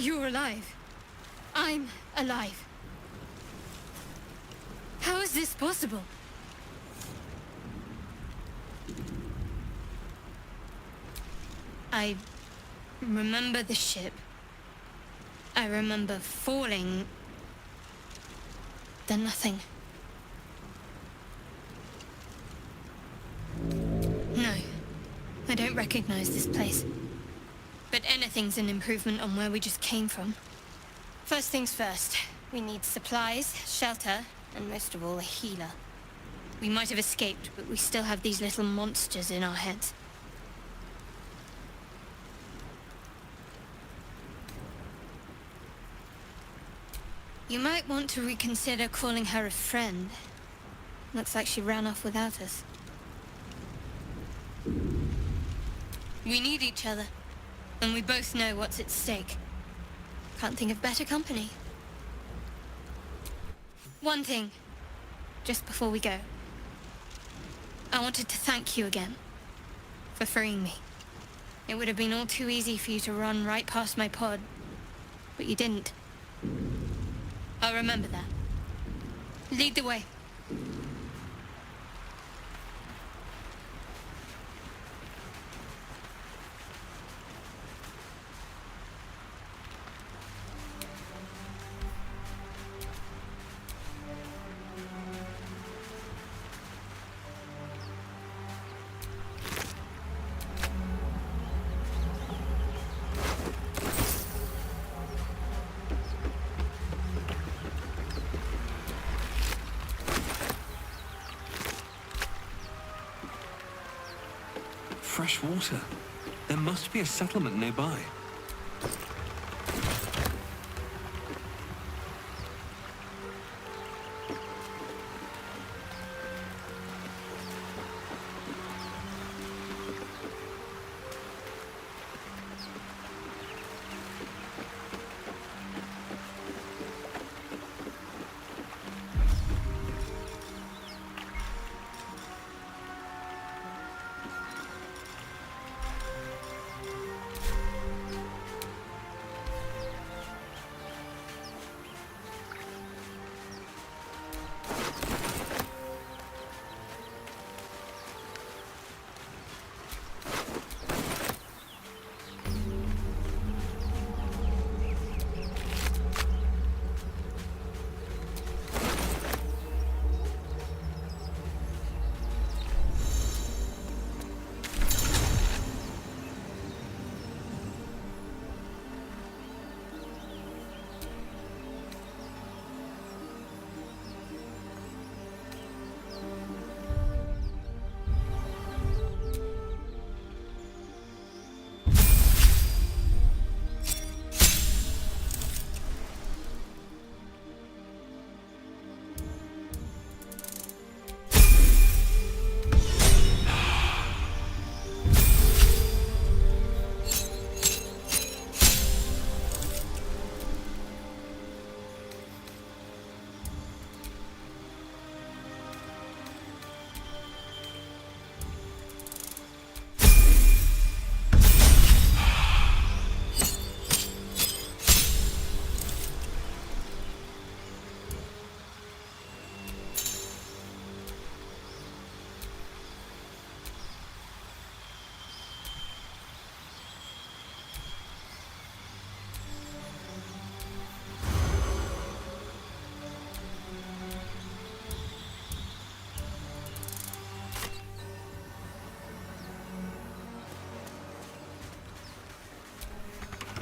You're alive. I'm alive. How is this possible? I remember the ship. I remember falling. Then nothing. No, I don't recognize this place. But anything's an improvement on where we just came from. First things first, we need supplies, shelter, and most of all, a healer. We might have escaped, but we still have these little monsters in our heads. You might want to reconsider calling her a friend. Looks like she ran off without us. We need each other, and we both know what's at stake. Can't think of better company. One thing, just before we go. I wanted to thank you again for freeing me. It would have been all too easy for you to run right past my pod, but you didn't. I'll remember that. Lead the way. Fresh water. There must be a settlement nearby.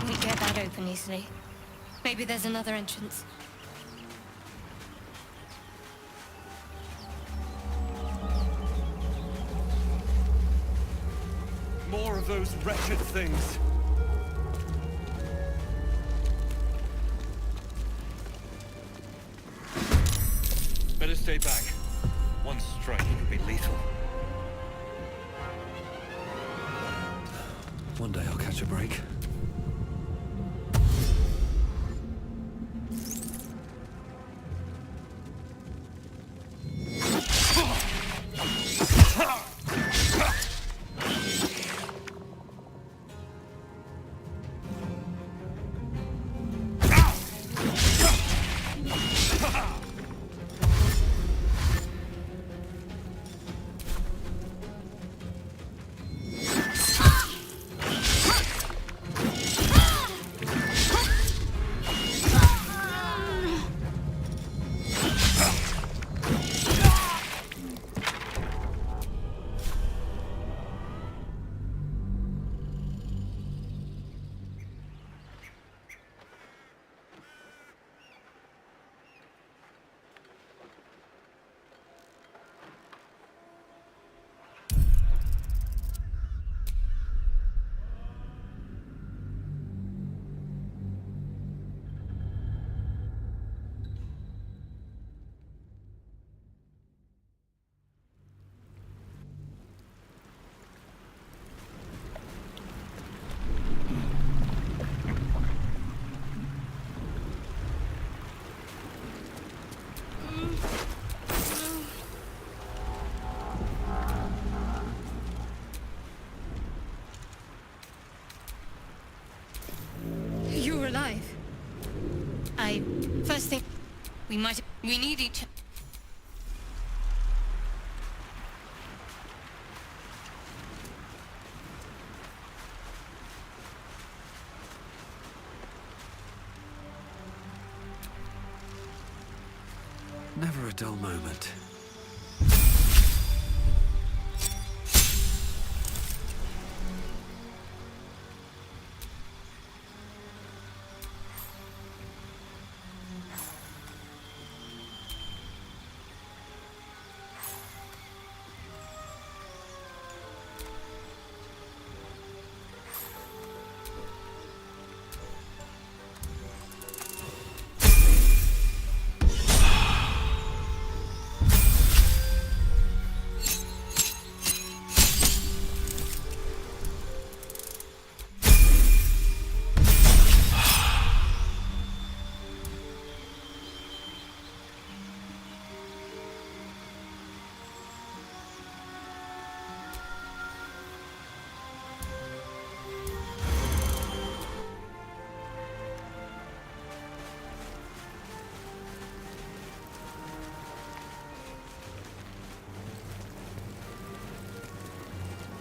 Won't get that open easily. Maybe there's another entrance. More of those wretched things. Better stay back. One strike could be lethal. One day I'll catch a break. We need each other. Never a dull moment.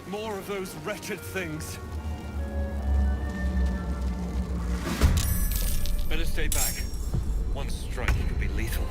More of those wretched things. Better stay back. One strike could be lethal.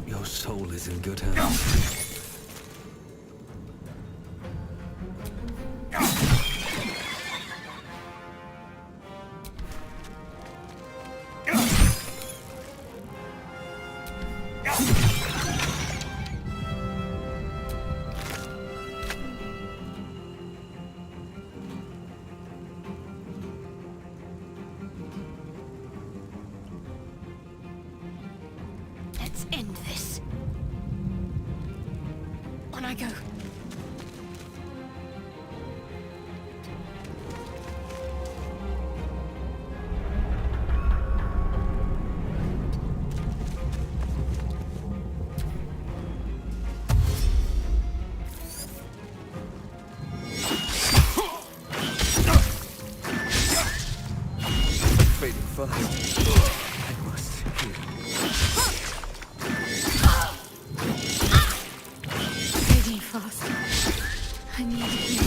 Your soul is in good hands. Let's end this. On I go. Fading fast. I must heal. Fading fast. I need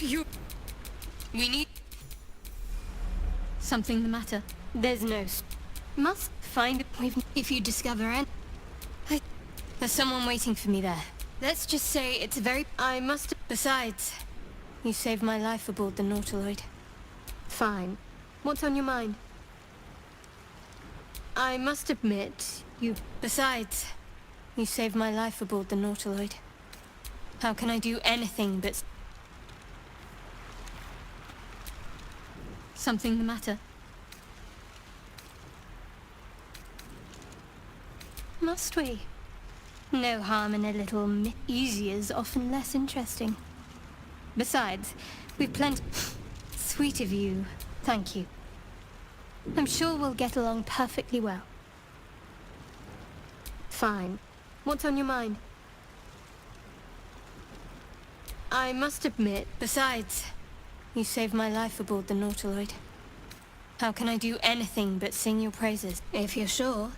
you. We need... Something the matter? There's no... Must find it. If you discover it... There's someone waiting for me there. Let's just say it's very... I must... Besides, you saved my life aboard the Nautiloid. Fine. What's on your mind? I must admit, you... Besides, you saved my life aboard the Nautiloid. How can I do anything but... Something the matter? Must we? No harm in a little easier's often less interesting. Besides, we've plenty... Sweet of you. Thank you. I'm sure we'll get along perfectly well. Fine. What's on your mind? I must admit... Besides, you saved my life aboard the Nautiloid. How can I do anything but sing your praises? If you're sure.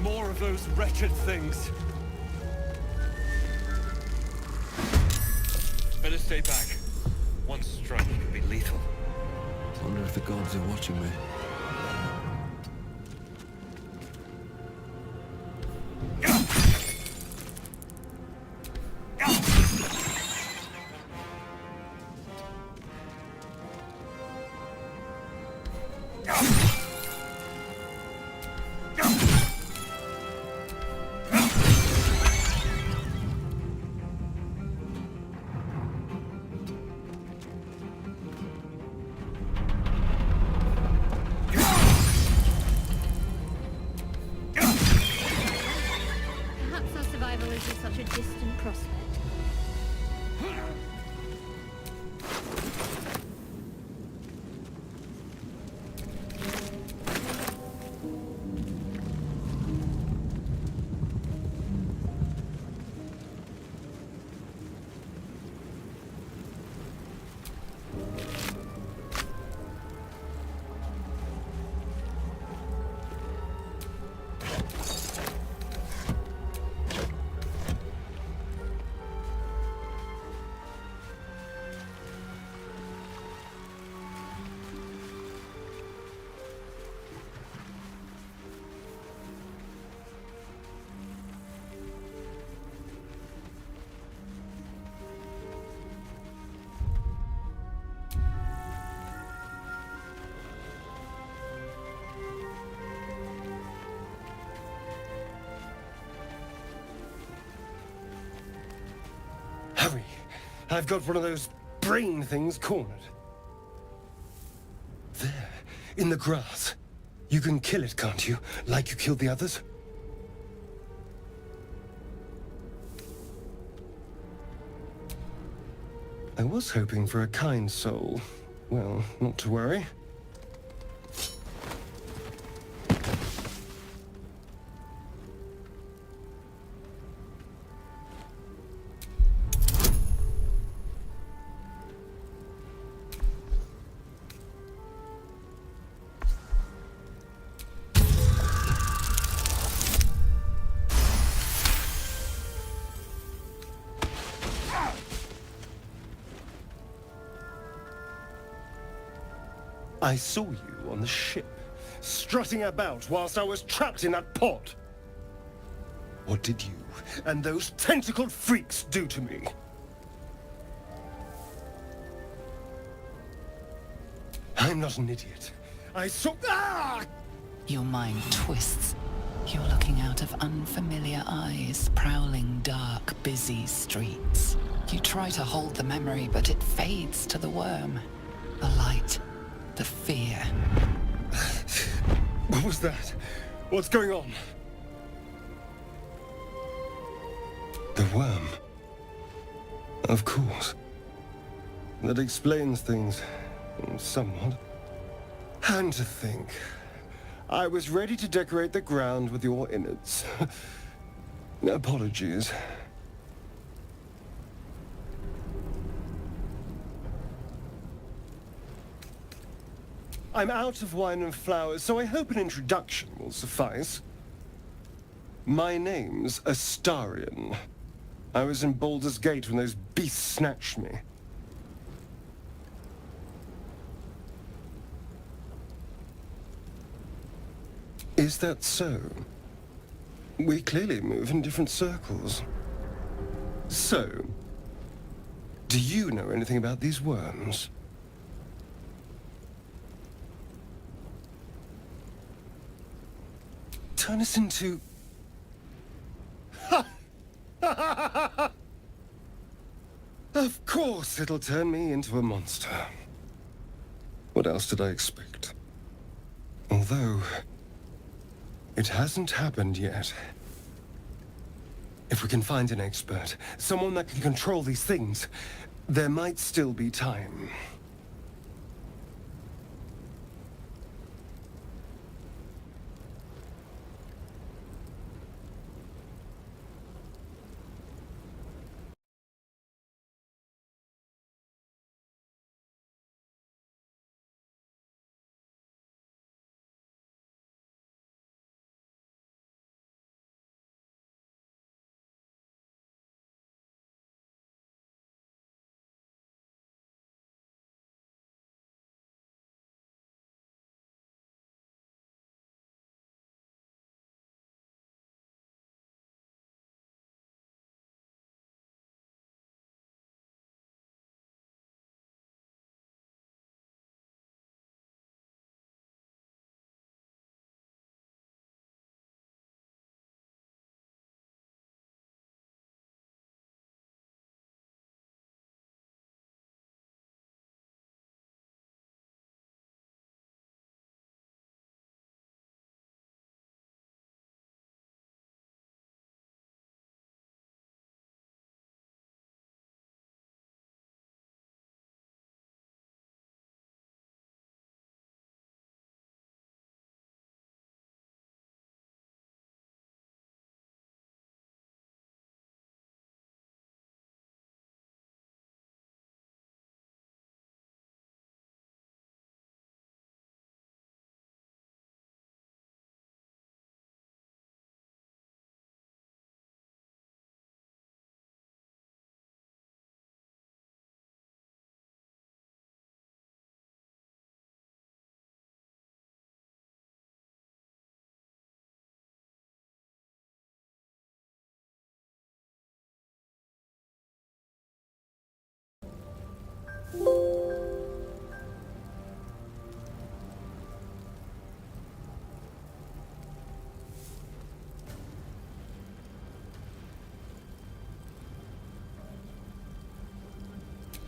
More of those wretched things. Better stay back. One strike could be lethal. Wonder if the gods are watching me. Perhaps our survival isn't such a distant prospect. Hurry! I've got one of those brain things cornered. There, in the grass. You can kill it, can't you? Like you killed the others? I was hoping for a kind soul. Well, not to worry. I saw you on the ship, strutting about whilst I was trapped in that pod. What did you and those tentacled freaks do to me? I'm not an idiot. I saw... Ah! Your mind twists. You're looking out of unfamiliar eyes, prowling dark, busy streets. You try to hold the memory, but it fades to the worm. The light. The fear. What was that? What's going on? The worm. Of course. That explains things. Somewhat. And to think, I was ready to decorate the ground with your innards. Apologies. I'm out of wine and flowers, so I hope an introduction will suffice. My name's Astarion. I was in Baldur's Gate when those beasts snatched me. Is that so? We clearly move in different circles. So, do you know anything about these worms? Turn us into... Of course it'll turn me into a monster. What else did I expect? Although, it hasn't happened yet. If we can find an expert, someone that can control these things, there might still be time.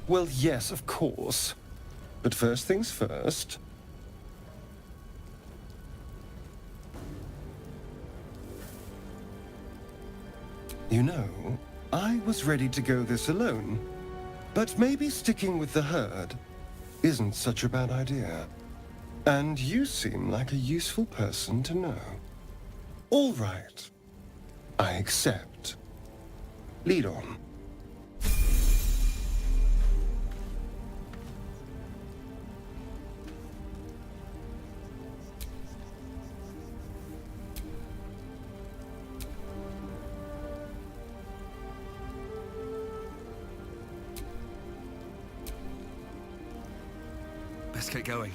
Well, yes, of course. But first things first. You know, I was ready to go this alone. But maybe sticking with the herd isn't such a bad idea. And you seem like a useful person to know. All right. I accept. Lead on. Let's get going.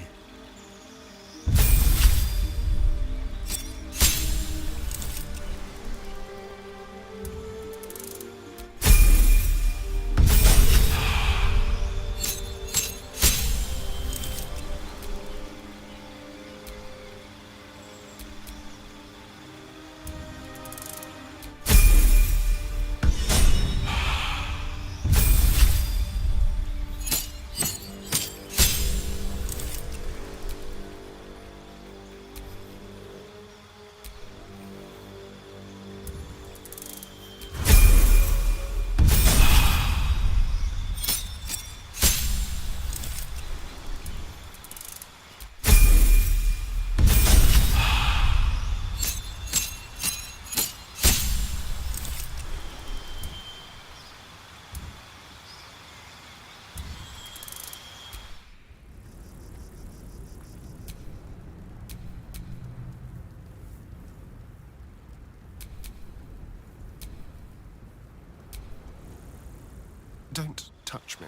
Don't touch me.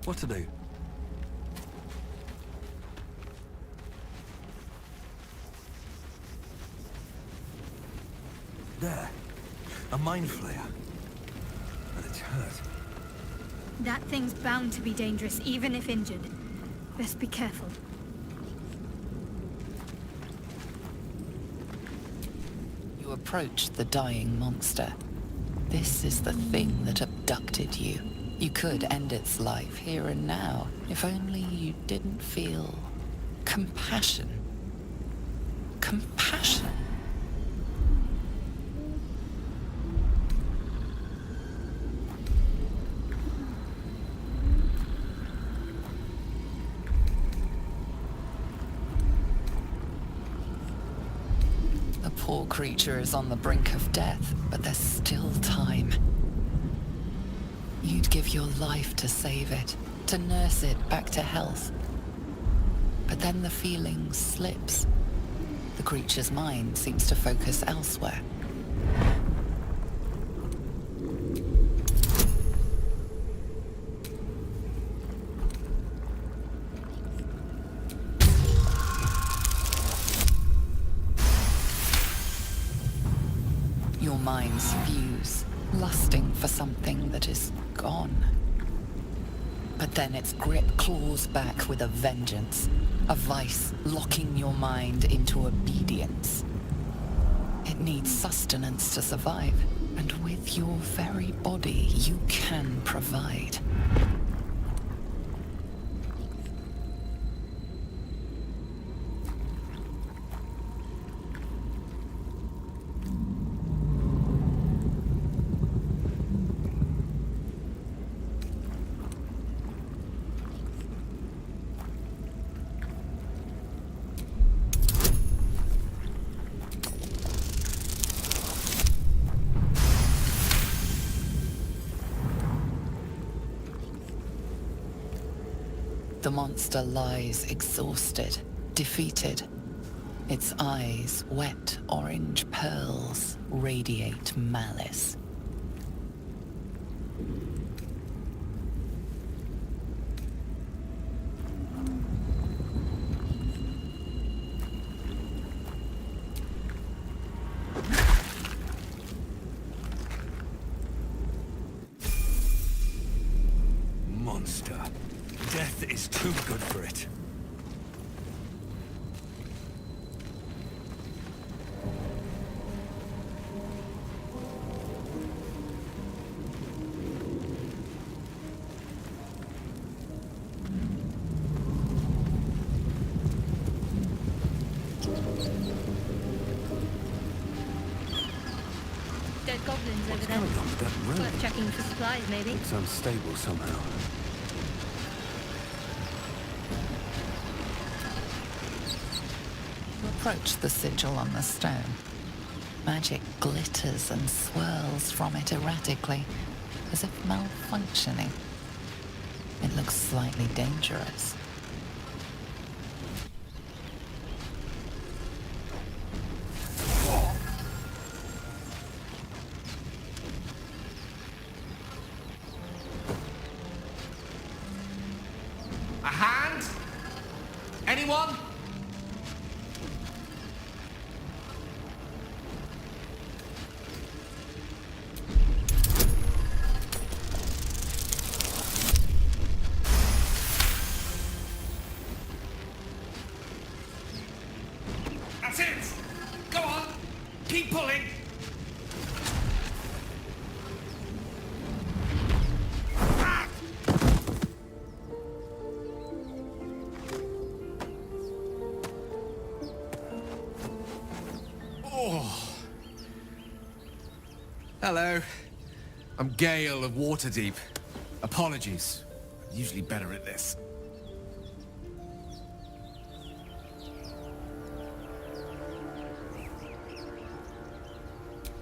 What to do? There. A mind flayer. And it's hurt. That thing's bound to be dangerous, even if injured. Best be careful. You approach the dying monster. This is the thing that abducted you. You could end its life here and now, if only you didn't feel compassion. Compassion. The poor creature is on the brink of death, but there's still time. You'd give your life to save it, to nurse it back to health. But then the feeling slips. The creature's mind seems to focus elsewhere. Your minds fuse, lusting for something that is gone. But then its grip claws back with a vengeance, a vice locking your mind into obedience. It needs sustenance to survive, and with your very body you can provide. The monster lies exhausted, defeated. Its eyes, wet orange pearls, radiate malice. Monster. Death is too good for it. Dead goblins over What's there. going on with that room? Worth checking for supplies, maybe. It's unstable somehow. You approach the sigil on the stone. Magic glitters and swirls from it erratically, as if malfunctioning. It looks slightly dangerous. A hand? Anyone? That's it! Go on! Keep pulling! Hello. I'm Gale of Waterdeep. Apologies. I'm usually better at this.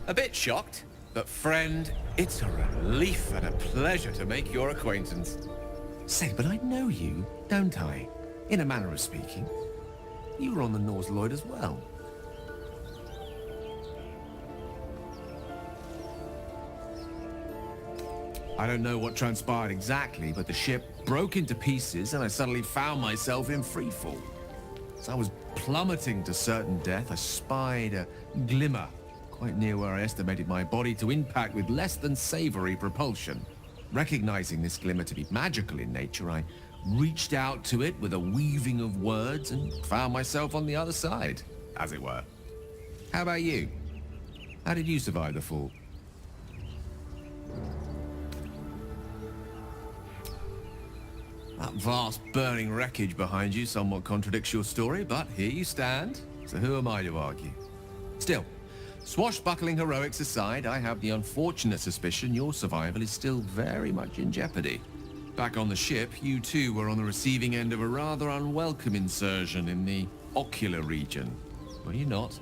A bit shocked, but friend, it's a relief and a pleasure to make your acquaintance. Say, but I know you, don't I? In a manner of speaking. You were on the Norse Lloyd as well. I don't know what transpired exactly, but the ship broke into pieces and I suddenly found myself in freefall. As I was plummeting to certain death, I spied a glimmer quite near where I estimated my body to impact with less than savory propulsion. Recognizing this glimmer to be magical in nature, I reached out to it with a weaving of words and found myself on the other side, as it were. How about you? How did you survive the fall? That vast burning wreckage behind you somewhat contradicts your story, but here you stand, so who am I to argue? Still, swashbuckling heroics aside, I have the unfortunate suspicion your survival is still very much in jeopardy. Back on the ship, you too were on the receiving end of a rather unwelcome insertion in the ocular region, were you not?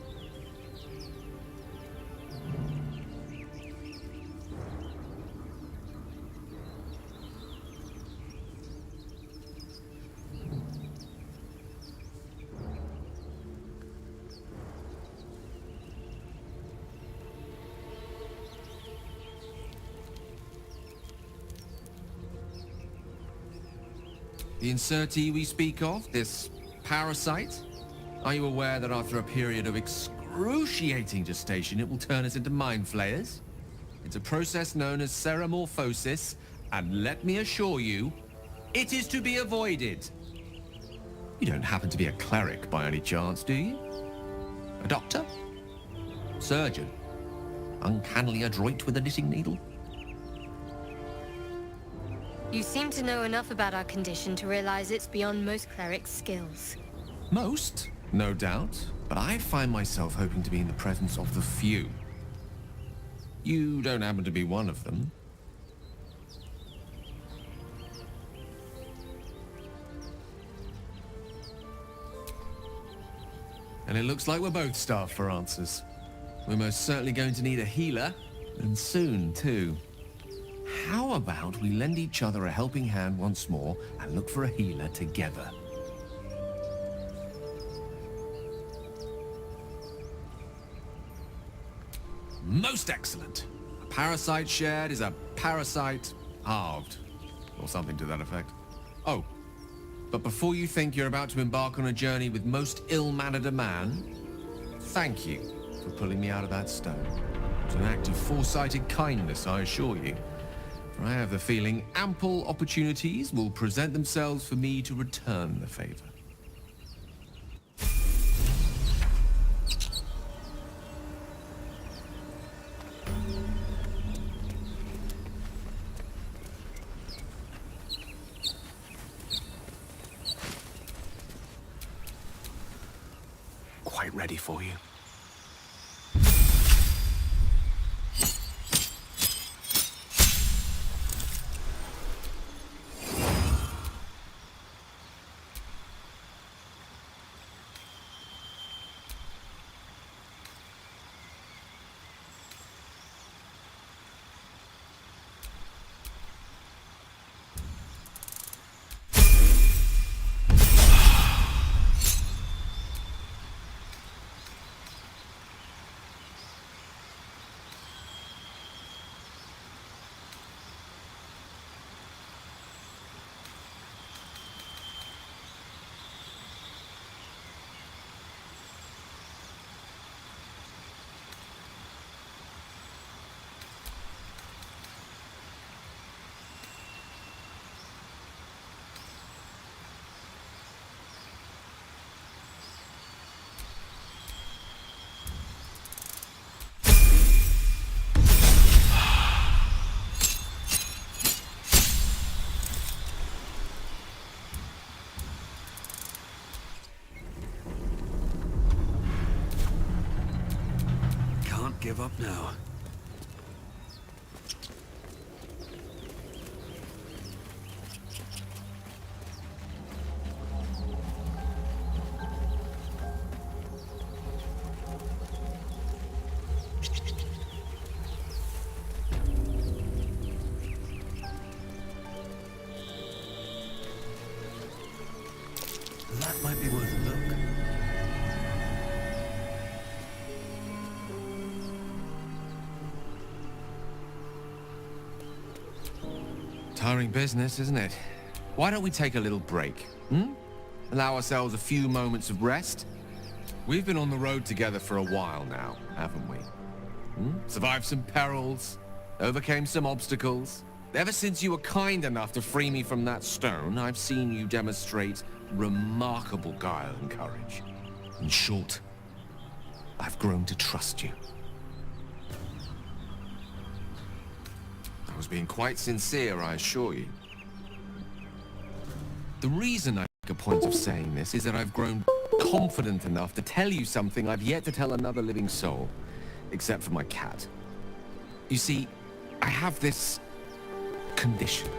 The insertee we speak of, this parasite, are you aware that after a period of excruciating gestation, it will turn us into mind flayers? It's a process known as seromorphosis, and let me assure you, it is to be avoided. You don't happen to be a cleric by any chance, do you? A doctor? Surgeon? Uncannily adroit with a knitting needle? You seem to know enough about our condition to realize it's beyond most clerics' skills. Most, no doubt, but I find myself hoping to be in the presence of the few. You don't happen to be one of them. And it looks like we're both starved for answers. We're most certainly going to need a healer, and soon too. How about we lend each other a helping hand once more and look for a healer together? Most excellent. A parasite shared is a parasite halved, or something to that effect. Oh, but before you think you're about to embark on a journey with most ill-mannered a man, thank you for pulling me out of that stone. It's an act of foresighted kindness, I assure you. For I have the feeling ample opportunities will present themselves for me to return the favor. Quite ready for you. Give up now. That might be worth a look. Tiring business, isn't it? Why don't we take a little break, hmm? Allow ourselves a few moments of rest? We've been on the road together for a while now, haven't we? Survived some perils, overcame some obstacles. Ever since you were kind enough to free me from that stone, I've seen you demonstrate remarkable guile and courage. In short, I've grown to trust you. I was being quite sincere, I assure you. The reason I make a point of saying this is that I've grown confident enough to tell you something I've yet to tell another living soul, except for my cat. You see, I have this condition.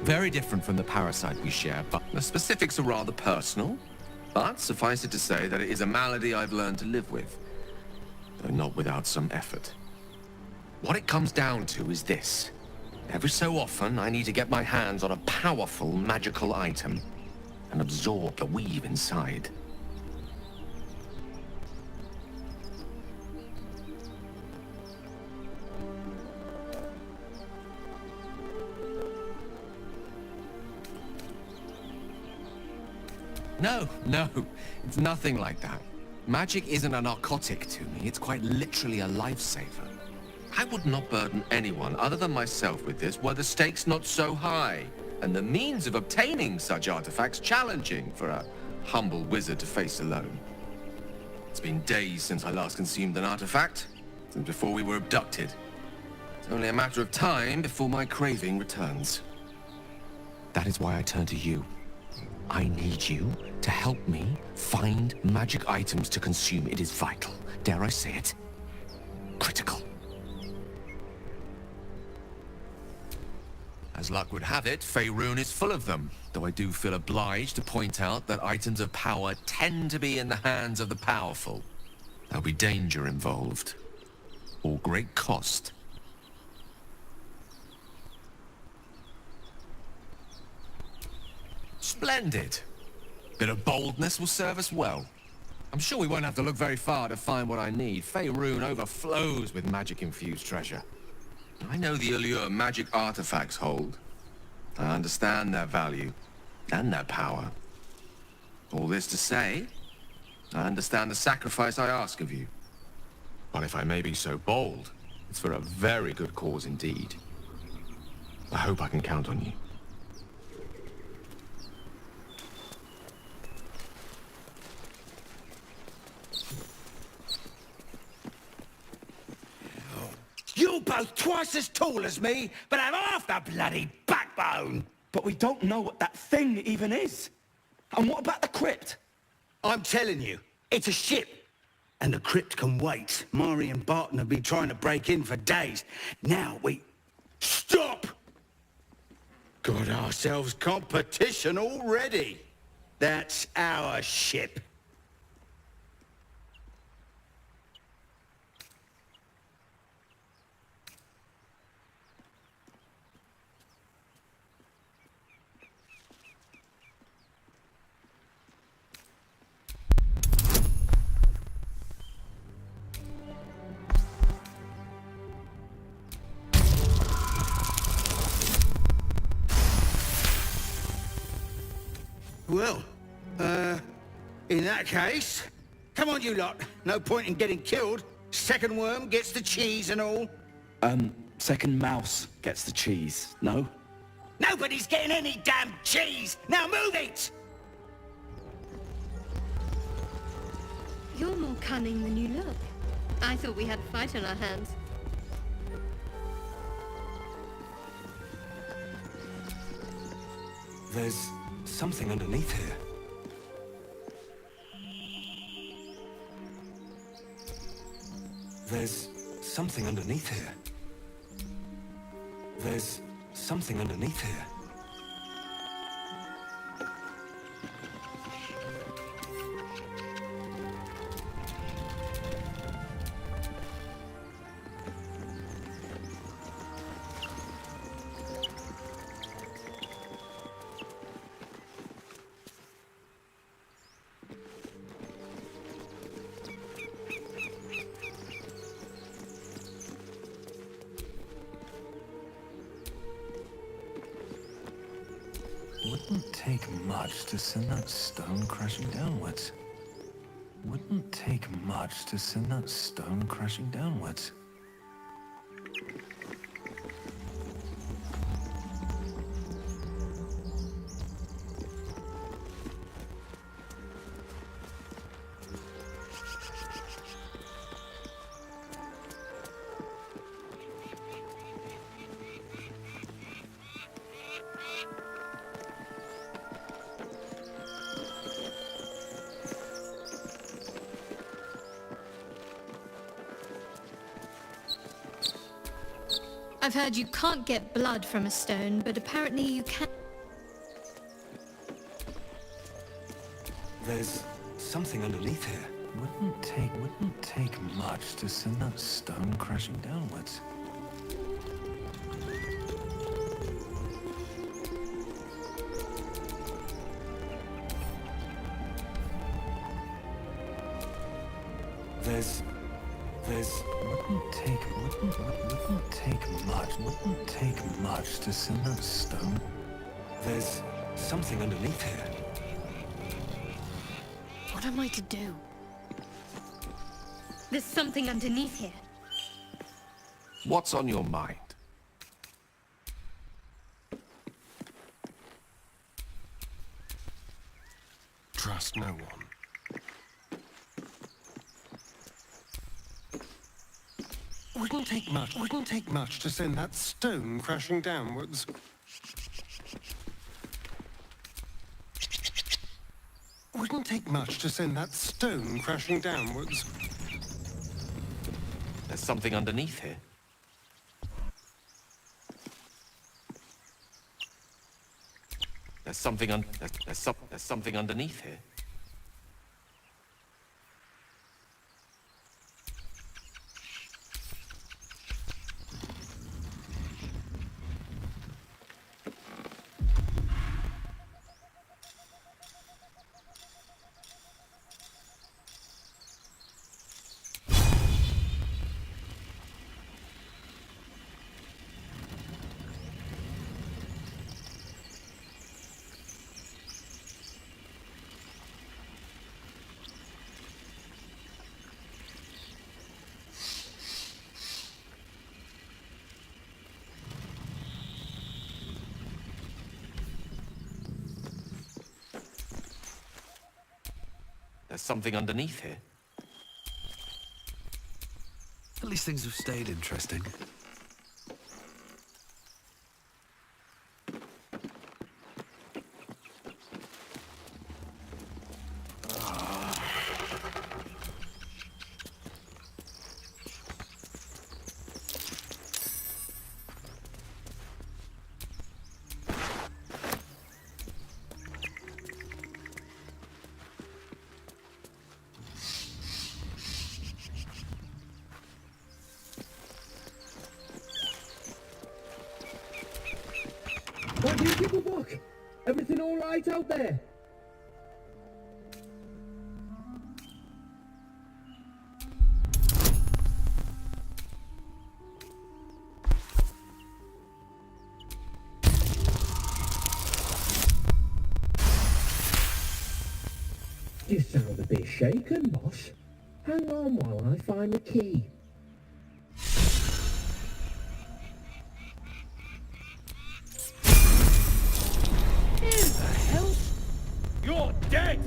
Very different from the parasite we share, but the specifics are rather personal. But suffice it to say that it is a malady I've learned to live with, though not without some effort. What it comes down to is this. Every so often, I need to get my hands on a powerful magical item and absorb the weave inside. No, it's nothing like that. Magic isn't a narcotic to me, it's quite literally a lifesaver. I would not burden anyone other than myself with this were the stakes not so high, and the means of obtaining such artifacts challenging for a humble wizard to face alone. It's been days since I last consumed an artifact, since before we were abducted. It's only a matter of time before my craving returns. That is why I turn to you. I need you to help me find magic items to consume. It is vital. Dare I say it? Critical. As luck would have it, Faerun is full of them, though I do feel obliged to point out that items of power tend to be in the hands of the powerful. There'll be danger involved, or great cost. Splendid. Bit of boldness will serve us well. I'm sure we won't have to look very far to find what I need. Faerun overflows with magic-infused treasure. I know the allure magic artifacts hold. I understand their value and their power. All this to say, I understand the sacrifice I ask of you. But if I may be so bold, it's for a very good cause indeed. I hope I can count on you. You're both twice as tall as me, but have half the bloody backbone. But we don't know what that thing even is. And what about the crypt? I'm telling you, it's a ship. And the crypt can wait. Mari and Barton have been trying to break in for days. Now we... Stop! Got ourselves competition already. That's our ship. Well, in that case, come on you lot. No point in getting killed. Second worm gets the cheese and all. Second mouse gets the cheese, no? Nobody's getting any damn cheese! Now move it! You're more cunning than you look. I thought we had a fight on our hands. There's something underneath here. There's something underneath here. There's something underneath here. take much to send that stone crashing downwards. Wouldn't take much to send that stone crashing downwards. I've heard you can't get blood from a stone, but apparently you can. There's something underneath here. Wouldn't take much to send that stone crashing downwards. There's wouldn't take much to send that stone. There's something underneath here. What am I to do? There's something underneath here. What's on your mind? Trust no one. Wouldn't take much to send that stone crashing downwards. Wouldn't take much to send that stone crashing downwards. There's something underneath here. There's something underneath here. There's something underneath here. At least things have stayed interesting. What do you give a fuck? Everything all right out there? You sound a bit shaken, boss. Hang on while I find the key. You're dead!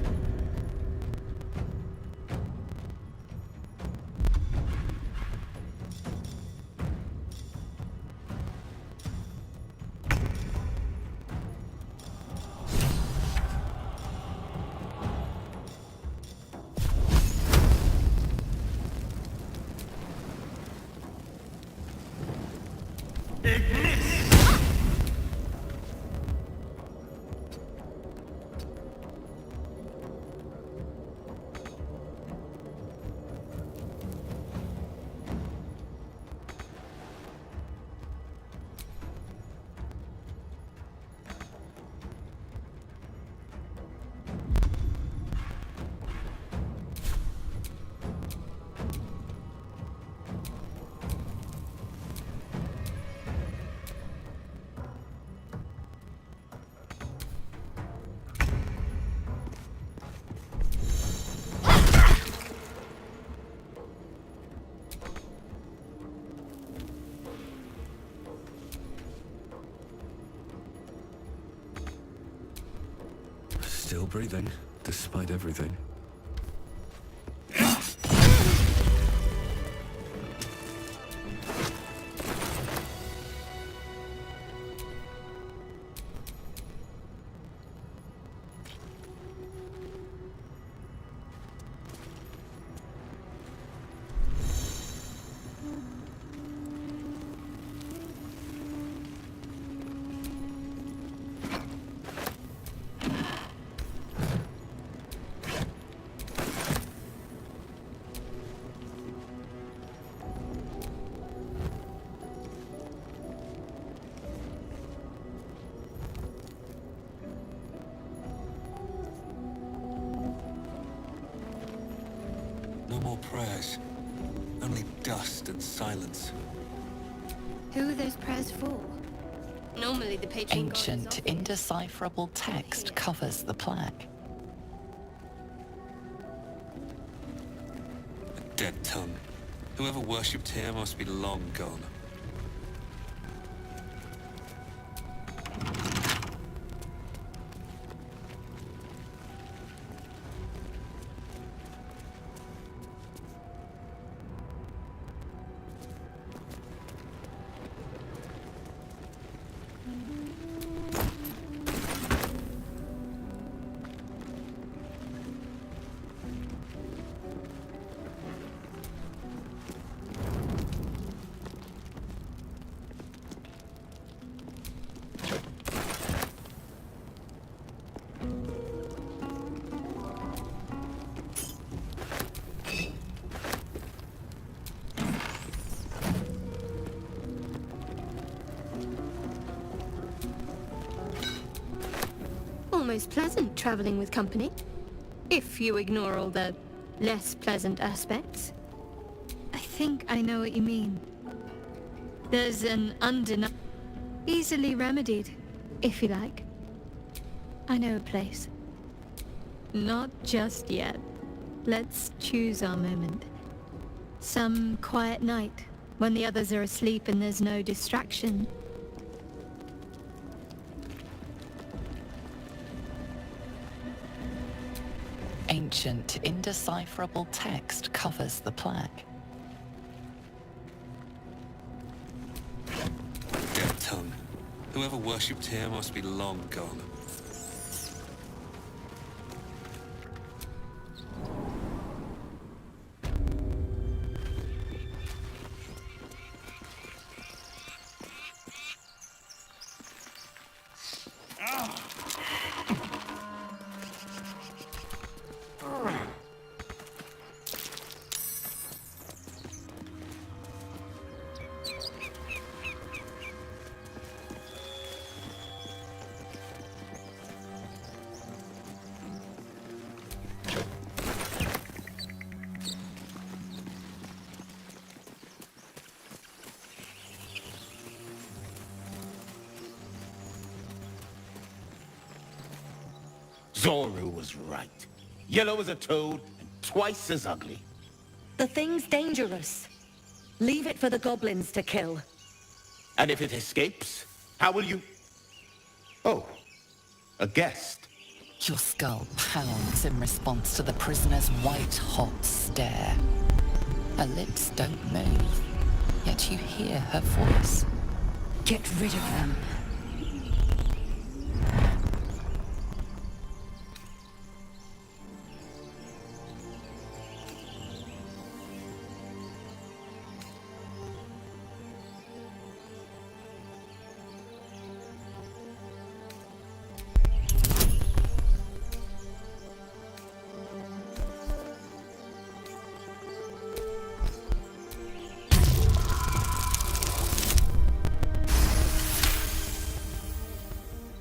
Still breathing, despite everything. No more prayers. Only dust and silence. Who are those prayers for? Normally the patron god is Ancient, offered- indecipherable text covers the plaque. A dead tongue. Whoever worshipped here must be long gone. Almost pleasant traveling with company, if you ignore all the less pleasant aspects. I think I know what you mean. There's an undeniable, easily remedied, if you like. I know a place. Not just yet. Let's choose our moment. Some quiet night, when the others are asleep and there's no distraction. Ancient, indecipherable text covers the plaque. Dead tongue. Whoever worshipped here must be long gone. Zoru was right. Yellow as a toad and twice as ugly. The thing's dangerous. Leave it for the goblins to kill. And if it escapes, how will you... Oh, a guest. Your skull pounds in response to the prisoner's white-hot stare. Her lips don't move, yet you hear her voice. Get rid of them.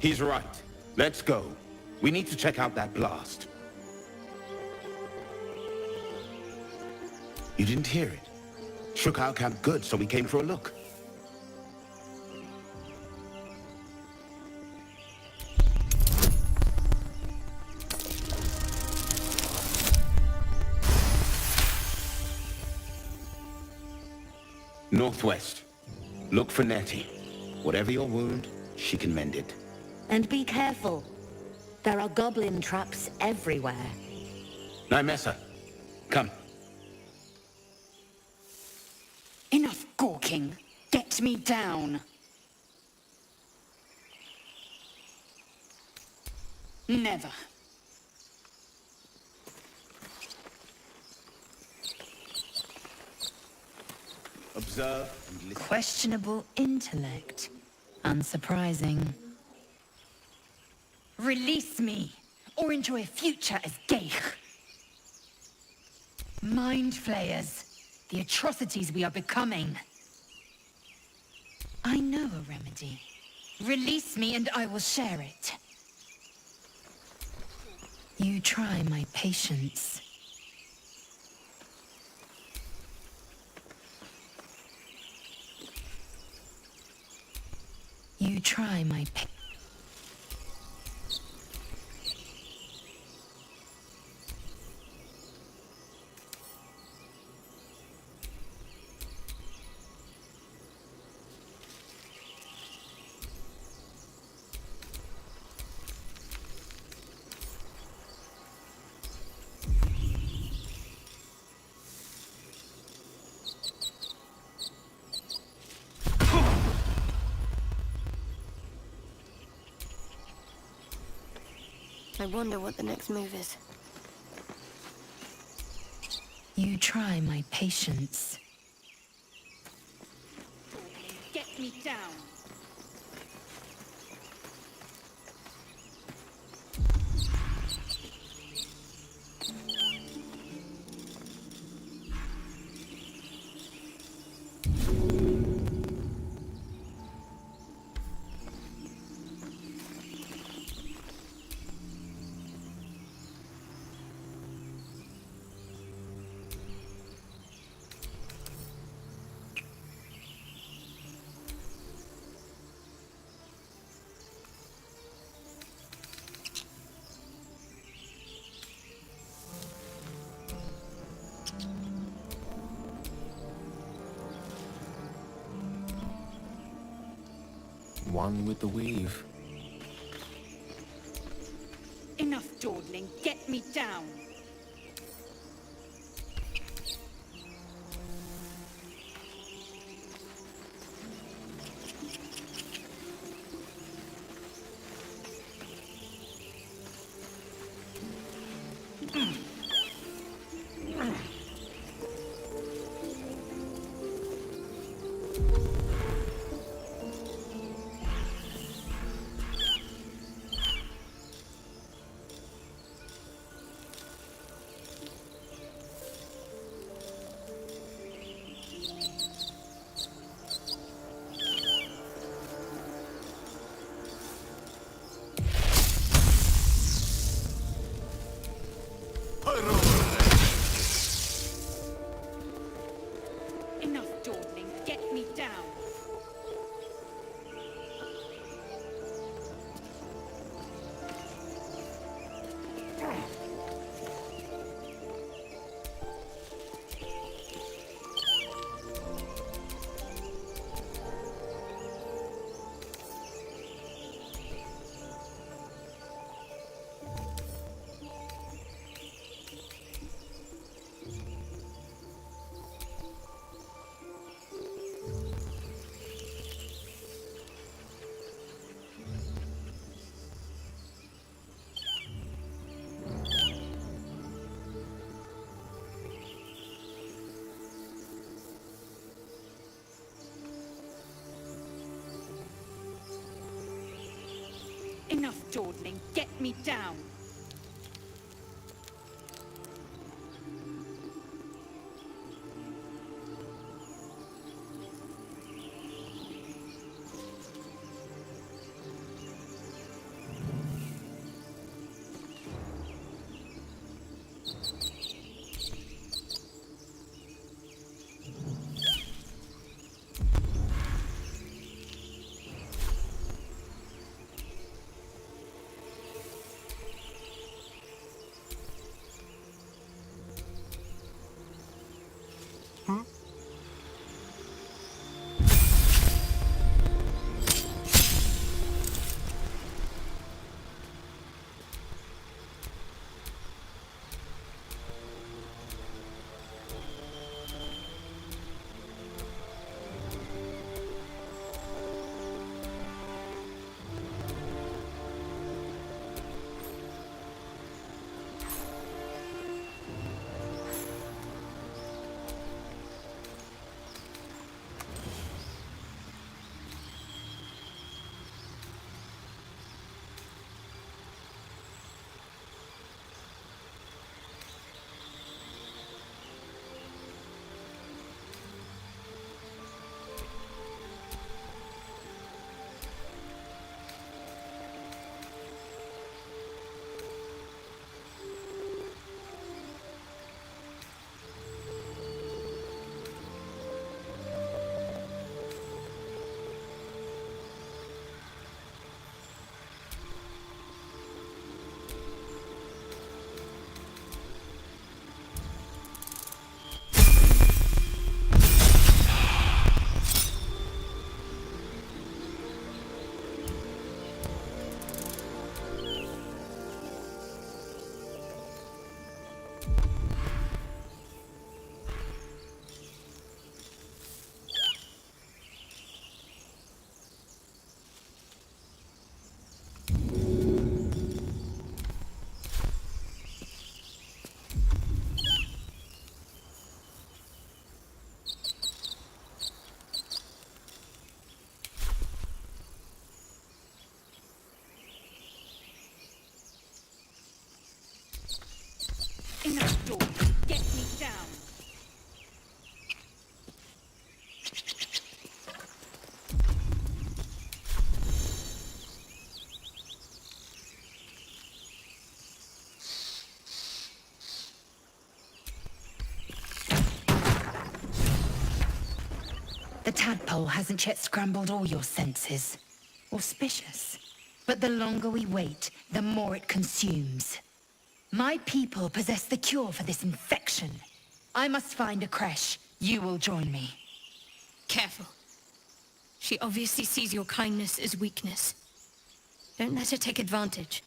He's right. Let's go. We need to check out that blast. You didn't hear it? Shook our camp good, so we came for a look. Northwest. Look for Nettie. Whatever your wound, she can mend it. And be careful. There are goblin traps everywhere. No messer. Come. Enough gawking. Get me down. Never. Observe and listen. Questionable intellect. Unsurprising. Release me, or enjoy a future as Geich. Mind flayers. The atrocities we are becoming. I know a remedy. Release me and I will share it. You try my patience. You try my patience. I wonder what the next move is. You try my patience. Get me down. One with the weave. Enough dawdling. Get me down. Enough dawdling. Get me down. Enough dawdling. Get me down. Enough door. Get me down. The tadpole hasn't yet scrambled all your senses. Auspicious. But the longer we wait, the more it consumes. My people possess the cure for this infection. I must find a creche. You will join me. Careful. She obviously sees your kindness as weakness. Don't let her take advantage.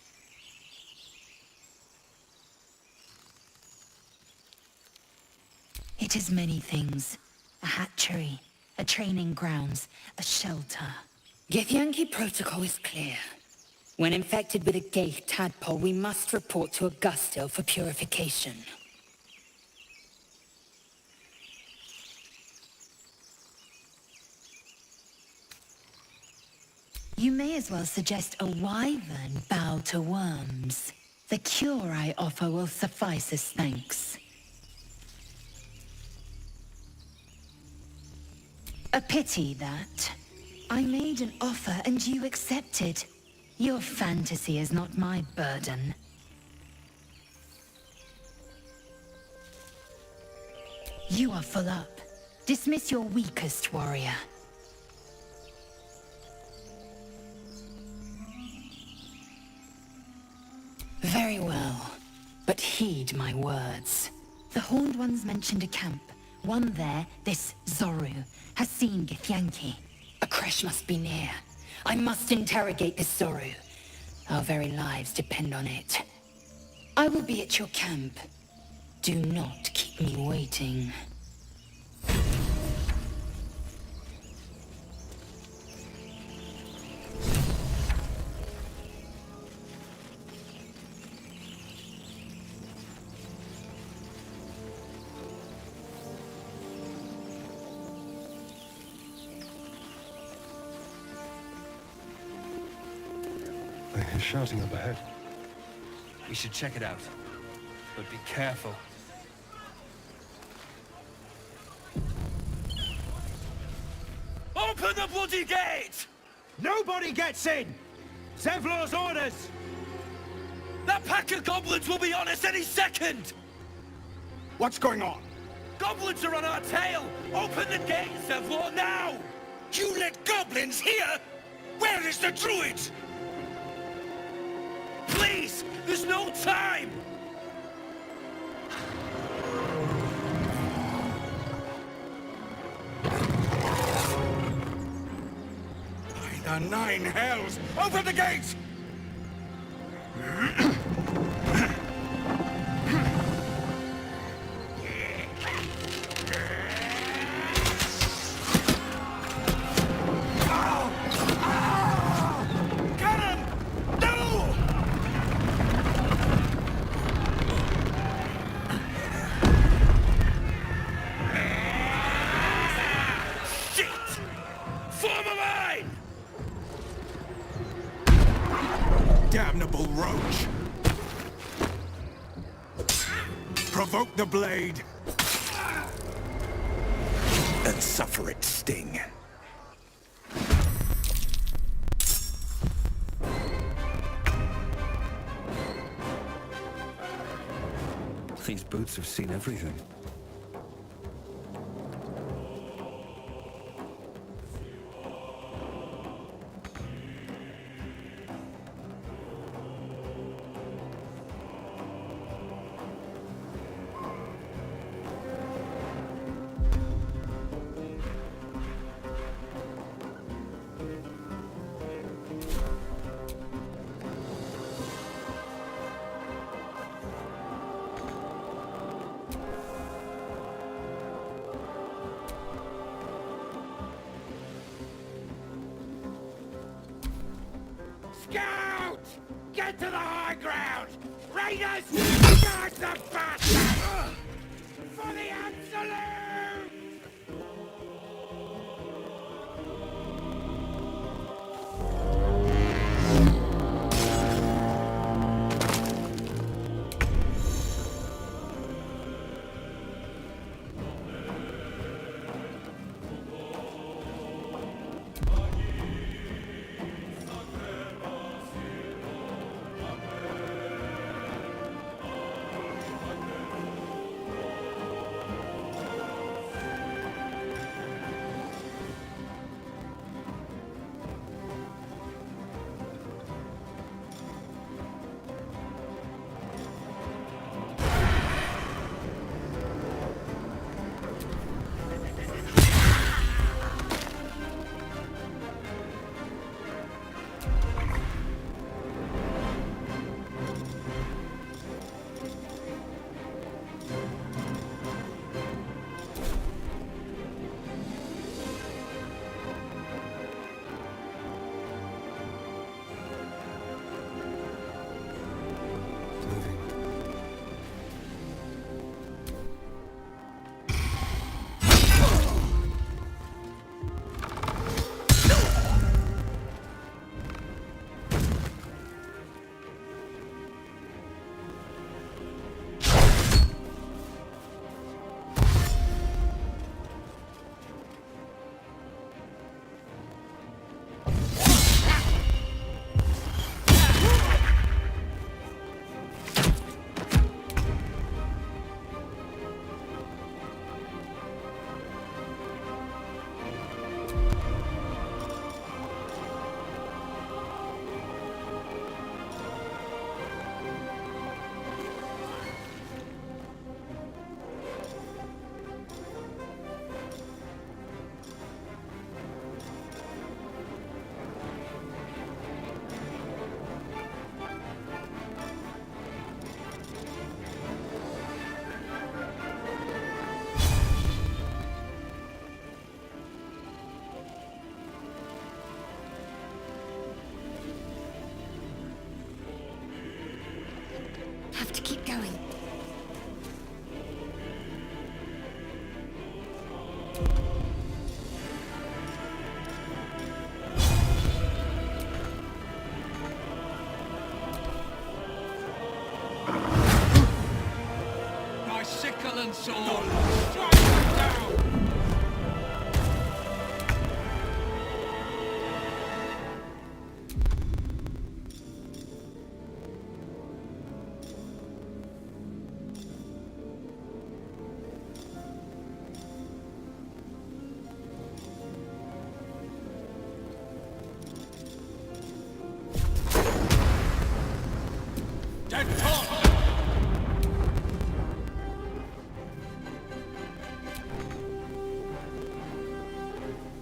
It is many things. A hatchery, a training grounds, a shelter. Githyanki protocol is clear. When infected with a Gaith tadpole, we must report to Augusto for purification. You may as well suggest a wyvern bow to worms. The cure I offer will suffice as thanks. A pity that. I made an offer and you accepted. Your fantasy is not my burden. You are full up. Dismiss your weakest warrior. Very well, but heed my words. The Horned Ones mentioned a camp. One there, this Zoru, has seen Githyanki. A creche must be near. I must interrogate this Zoru. Our very lives depend on it. I will be at your camp. Do not keep me waiting. I hear shouting up ahead. We should check it out. But be careful. Open the bloody gate! Nobody gets in! Zevlor's orders! That pack of goblins will be on us any second! What's going on? Goblins are on our tail! Open the gate, Zevlor, now! You let goblins here? Where is the druid? Please! There's no time! By the nine hells! Open the gate! Damnable roach! Provoke the blade! And suffer its sting. These boots have seen everything. Scout! Get to the high ground! Raiders! Charge the bastard! For the absolute! sickle and sword! Strike them down!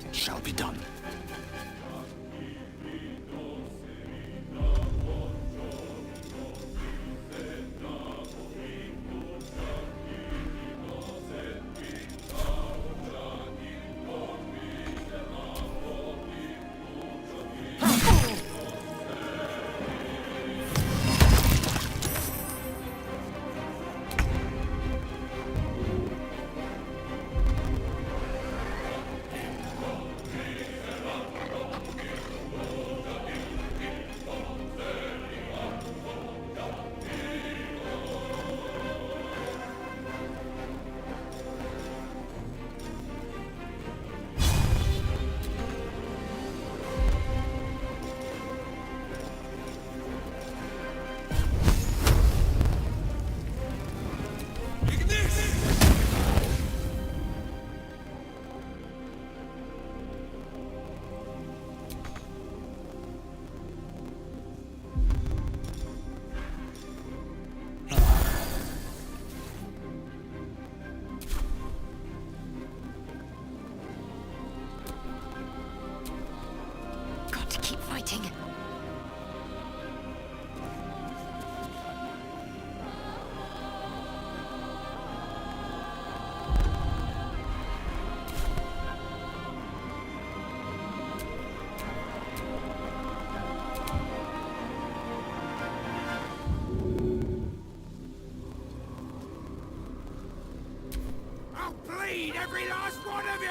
It shall be done. Got to keep fighting. I'll bleed every last one of you!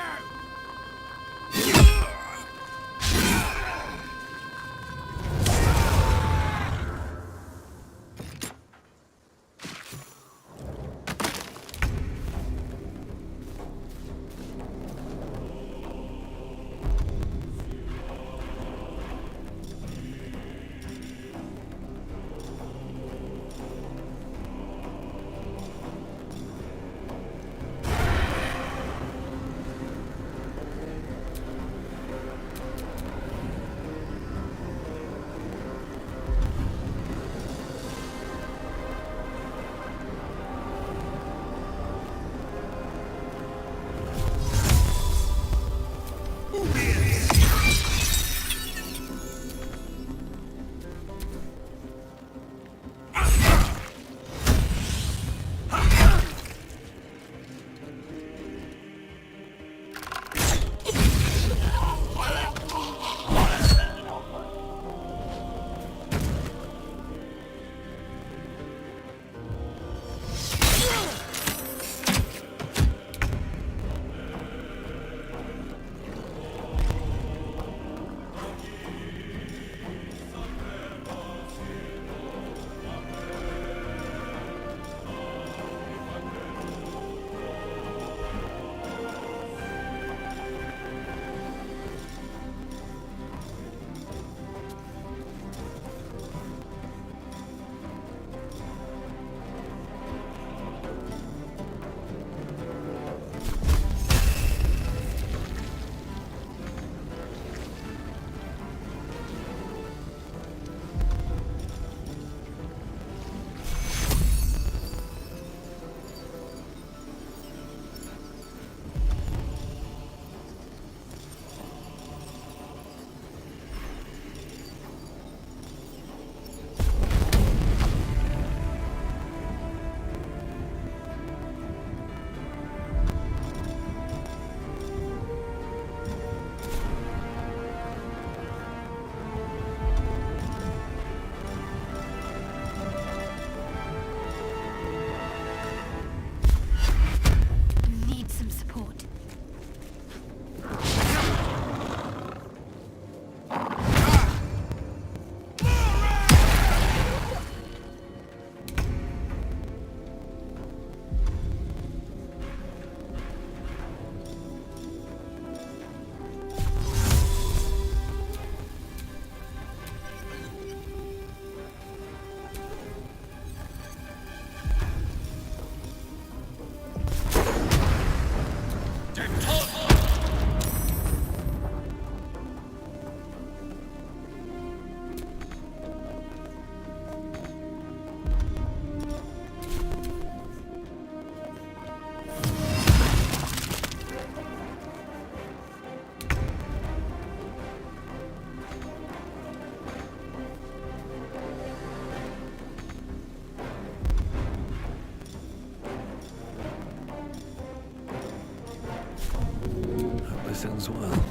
this ends well.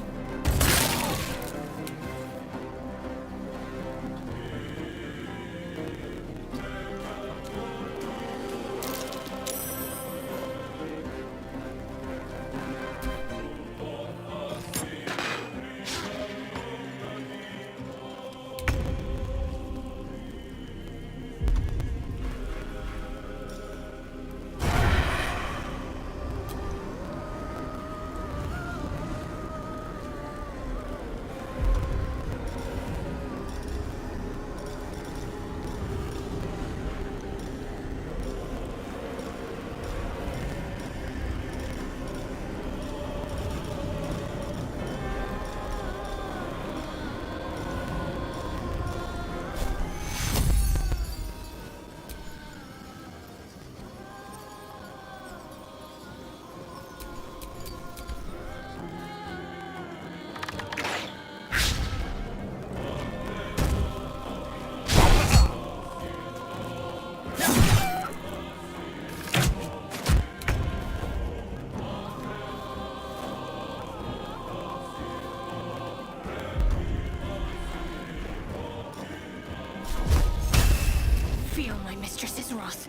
Feel my mistress's wrath.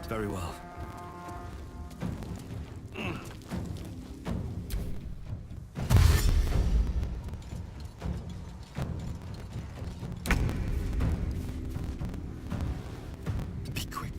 Very well. Be quick.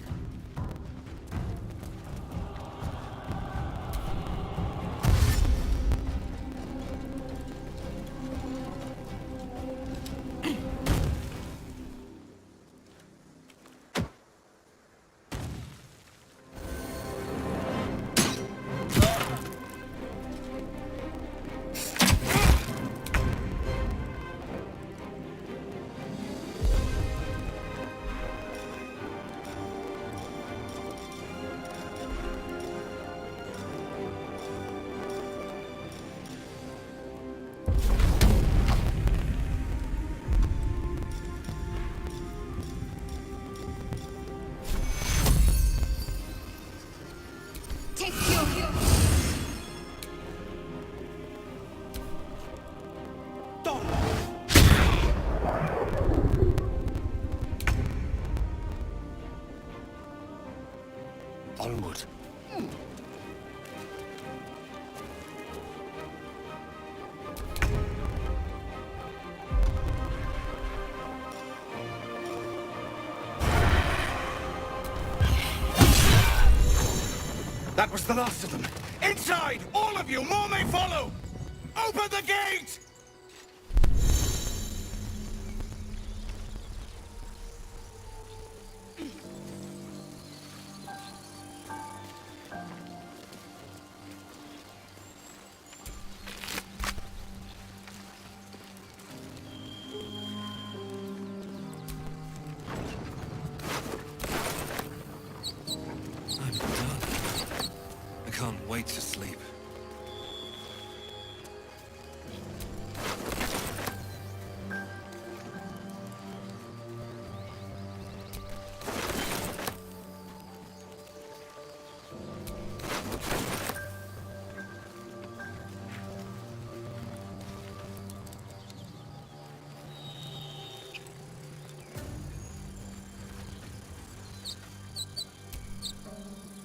onward. That was the last of them. Inside! All of you! More may follow! Open the gate! I'm done. I can't wait to sleep.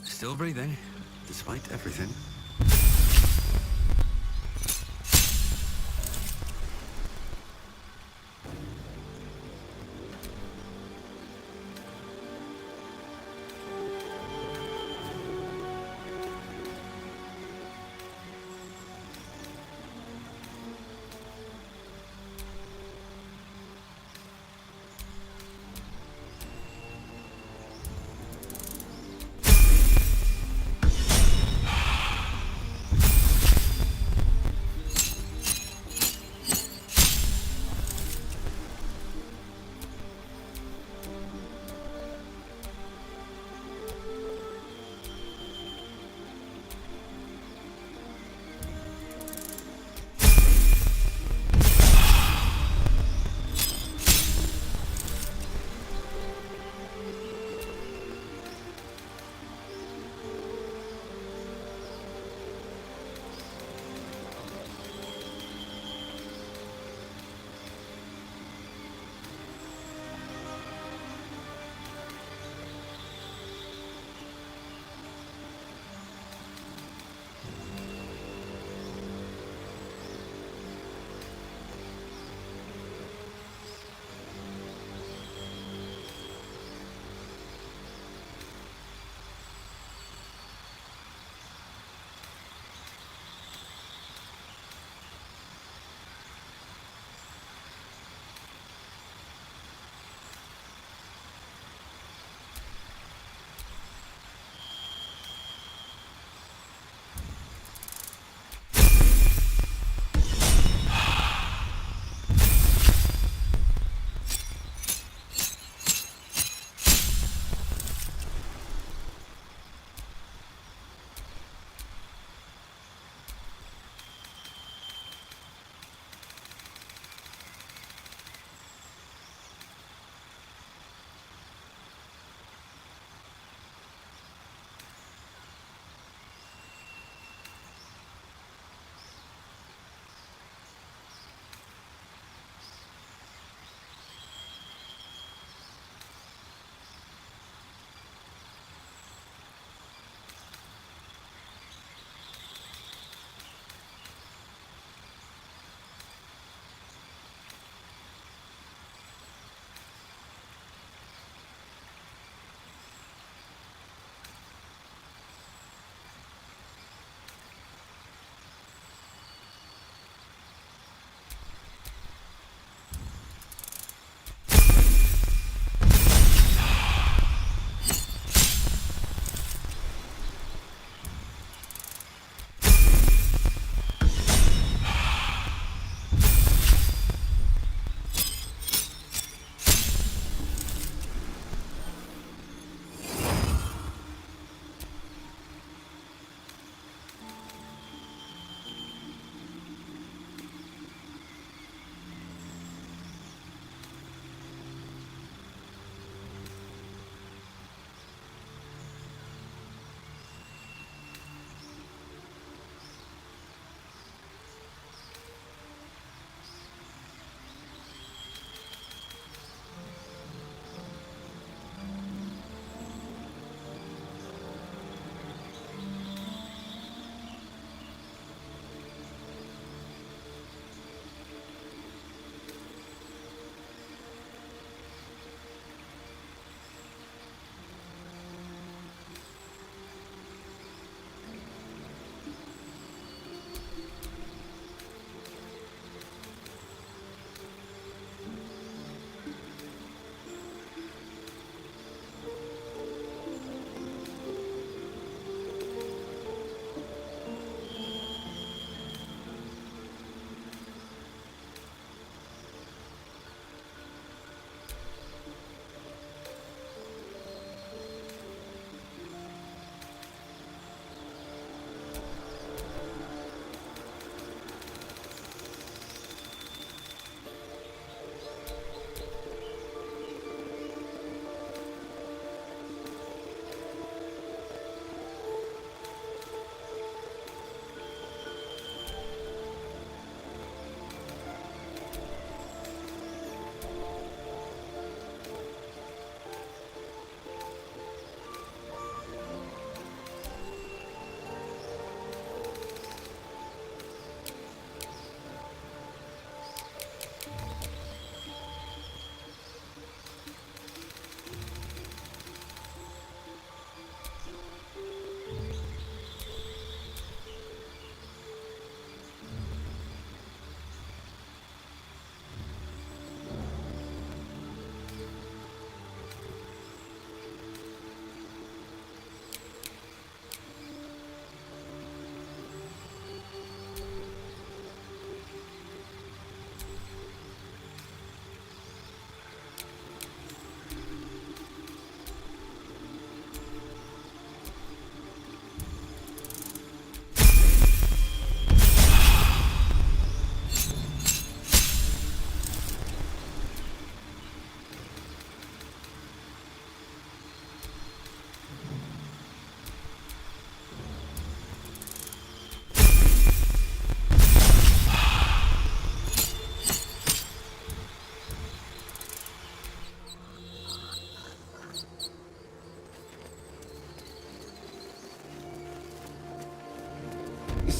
Still breathing, despite everything.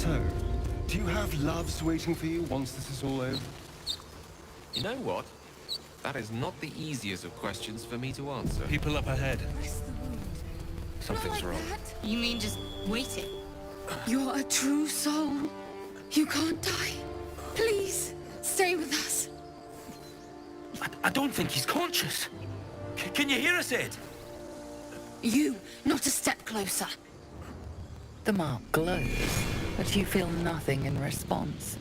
So, do you have loves waiting for you once this is all over? You know what? That is not the easiest of questions for me to answer. People up ahead. Something's wrong. You mean just waiting? You're a true soul. You can't die. Please, stay with us. I don't think he's conscious. Can you hear us, Ed? You, not a step closer. The mark glows, but you feel nothing in response.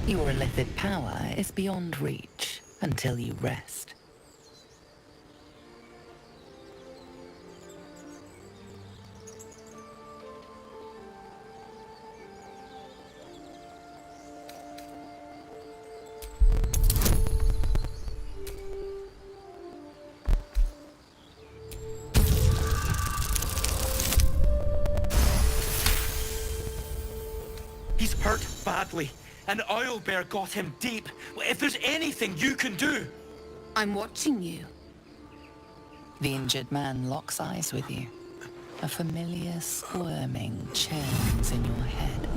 Your illicit power is beyond reach until you rest. He's hurt badly. An oil bear got him deep. If there's anything you can do... I'm watching you. The injured man locks eyes with you. A familiar squirming churns in your head.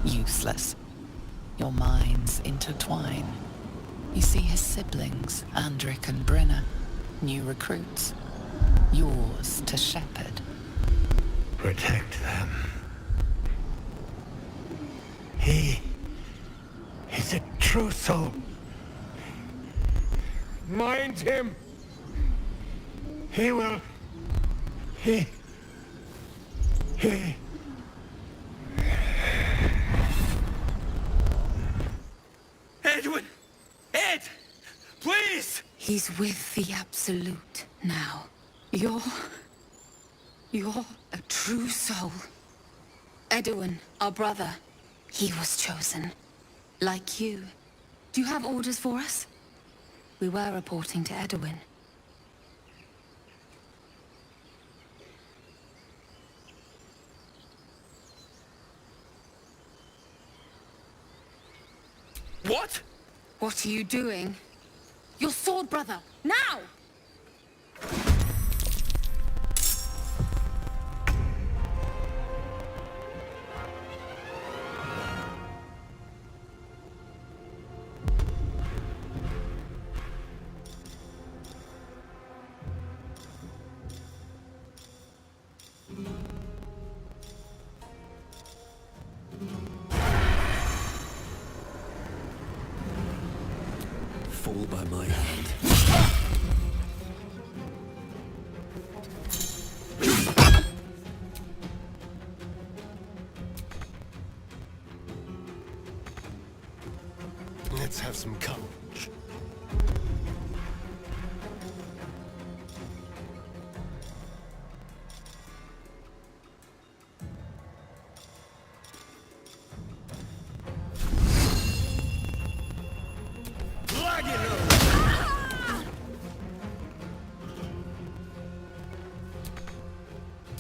Useless. Your minds intertwine. You see his siblings, Andric and Brenna, new recruits. Yours to shepherd. Protect them. He is a true soul. Mind him. He will... He... Edwin! Ed! Please! He's with the Absolute now. You're a true soul. Edwin, our brother, he was chosen. Like you. Do you have orders for us? We were reporting to Edwin. What? What are you doing? Your sword, brother! Now! Fall by my hand. Let's have some courage.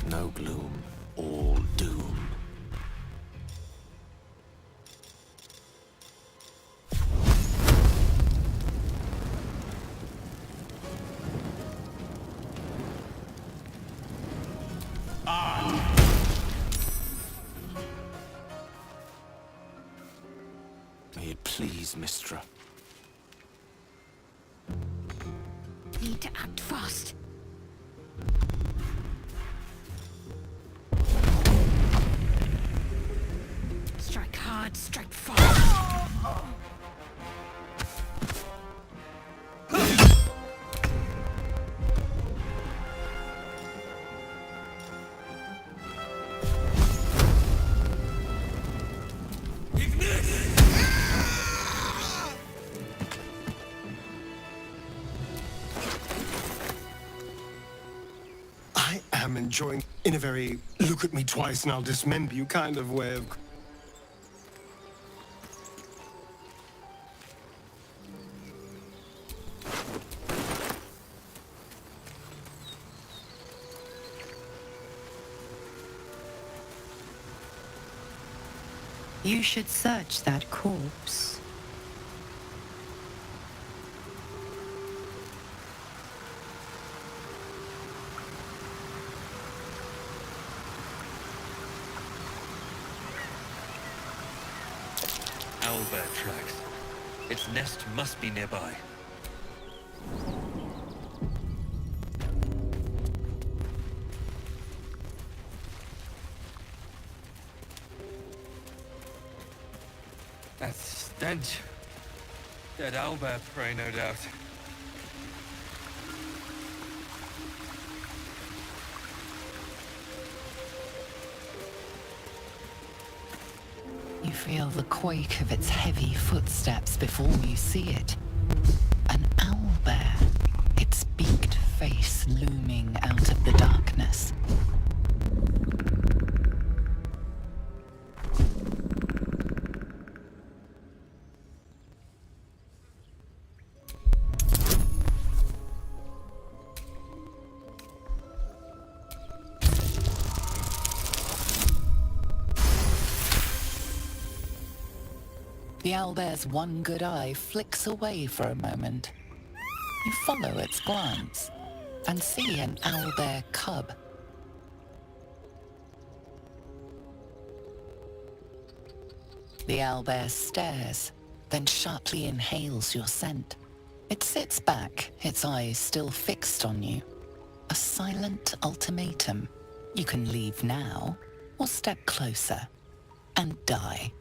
No gloom, all doom. May it please, Mistra. Need to act fast. Strike hard, strike fast. I am enjoying, in a very look at me twice and I'll dismember you kind of way of... You should search that corpse. Owlbear tracks. Its nest must be nearby. That stench. Dead owlbear prey, no doubt. You feel the quake of its heavy footsteps before you see it. An owlbear, its beaked face looming out of the darkness. The owlbear's one good eye flicks away for a moment. You follow its glance and see an owlbear cub. The owlbear stares, then sharply inhales your scent. It sits back, its eyes still fixed on you. A silent ultimatum. You can leave now, or step closer and die.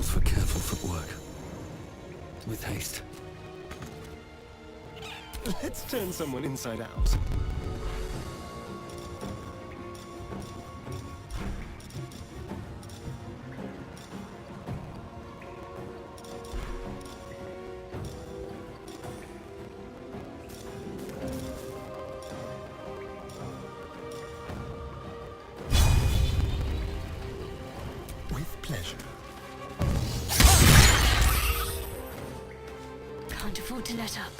For careful footwork. With haste. Let's turn someone inside out. With pleasure. Can't afford to let up.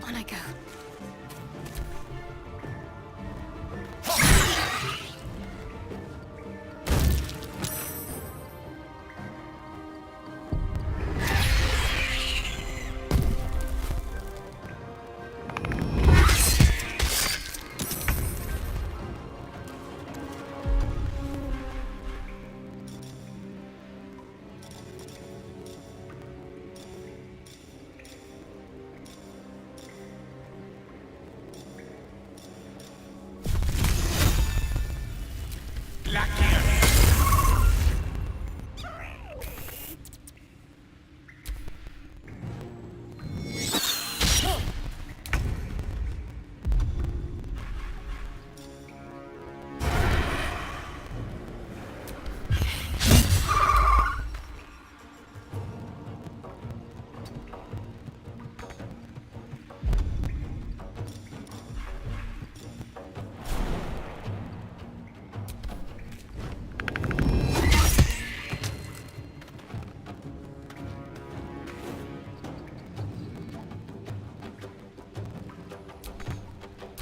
On I go.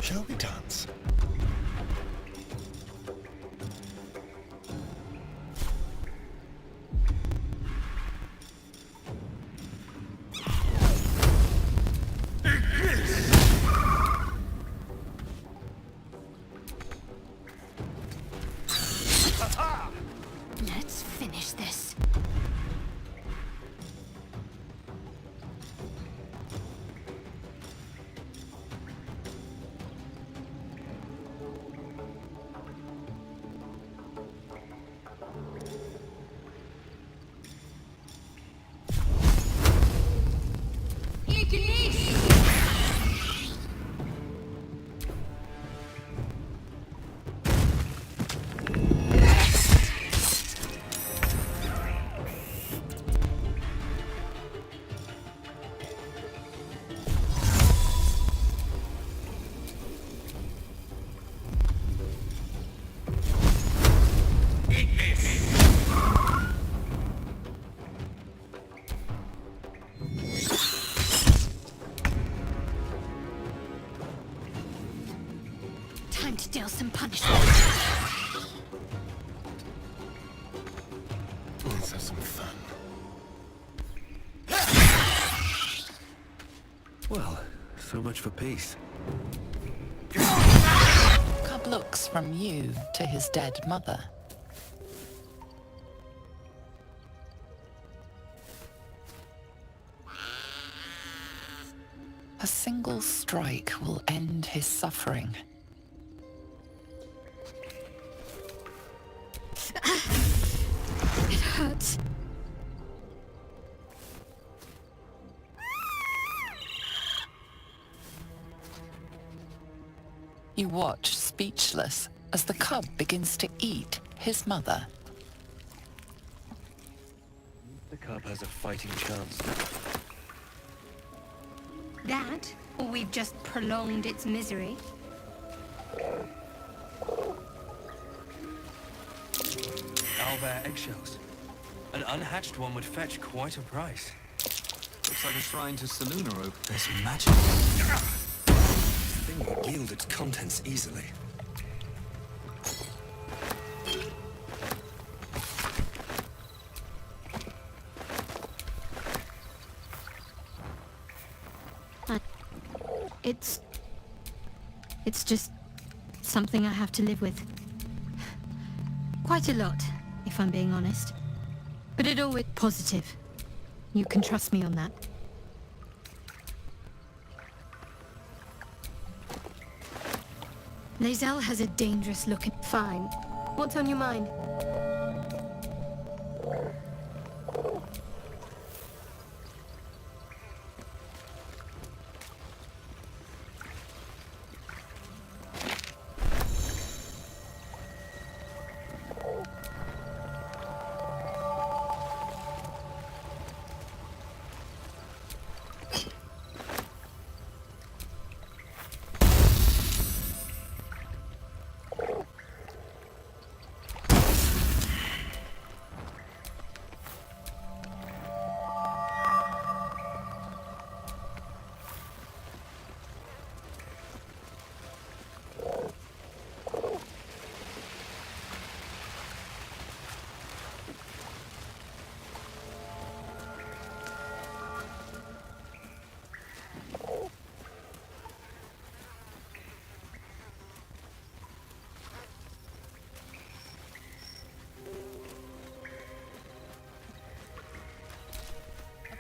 Shall we dance? Let's finish this. Time to deal some punishment. Let's have some fun. Well, so much for peace. Cub looks from you to his dead mother. A single strike will end his suffering. It hurts. You watch, speechless, as the cub begins to eat his mother. The cub has a fighting chance. That, or we've just prolonged its misery. Owlbear eggshells. An unhatched one would fetch quite a price. Looks like a shrine to Saluna Oak. There's magic. The thing would yield its contents easily. It's just something I have to live with. Quite a lot, if I'm being honest. But it always positive. You can trust me on that. Lae'zel has a dangerous looking... Fine. What's on your mind?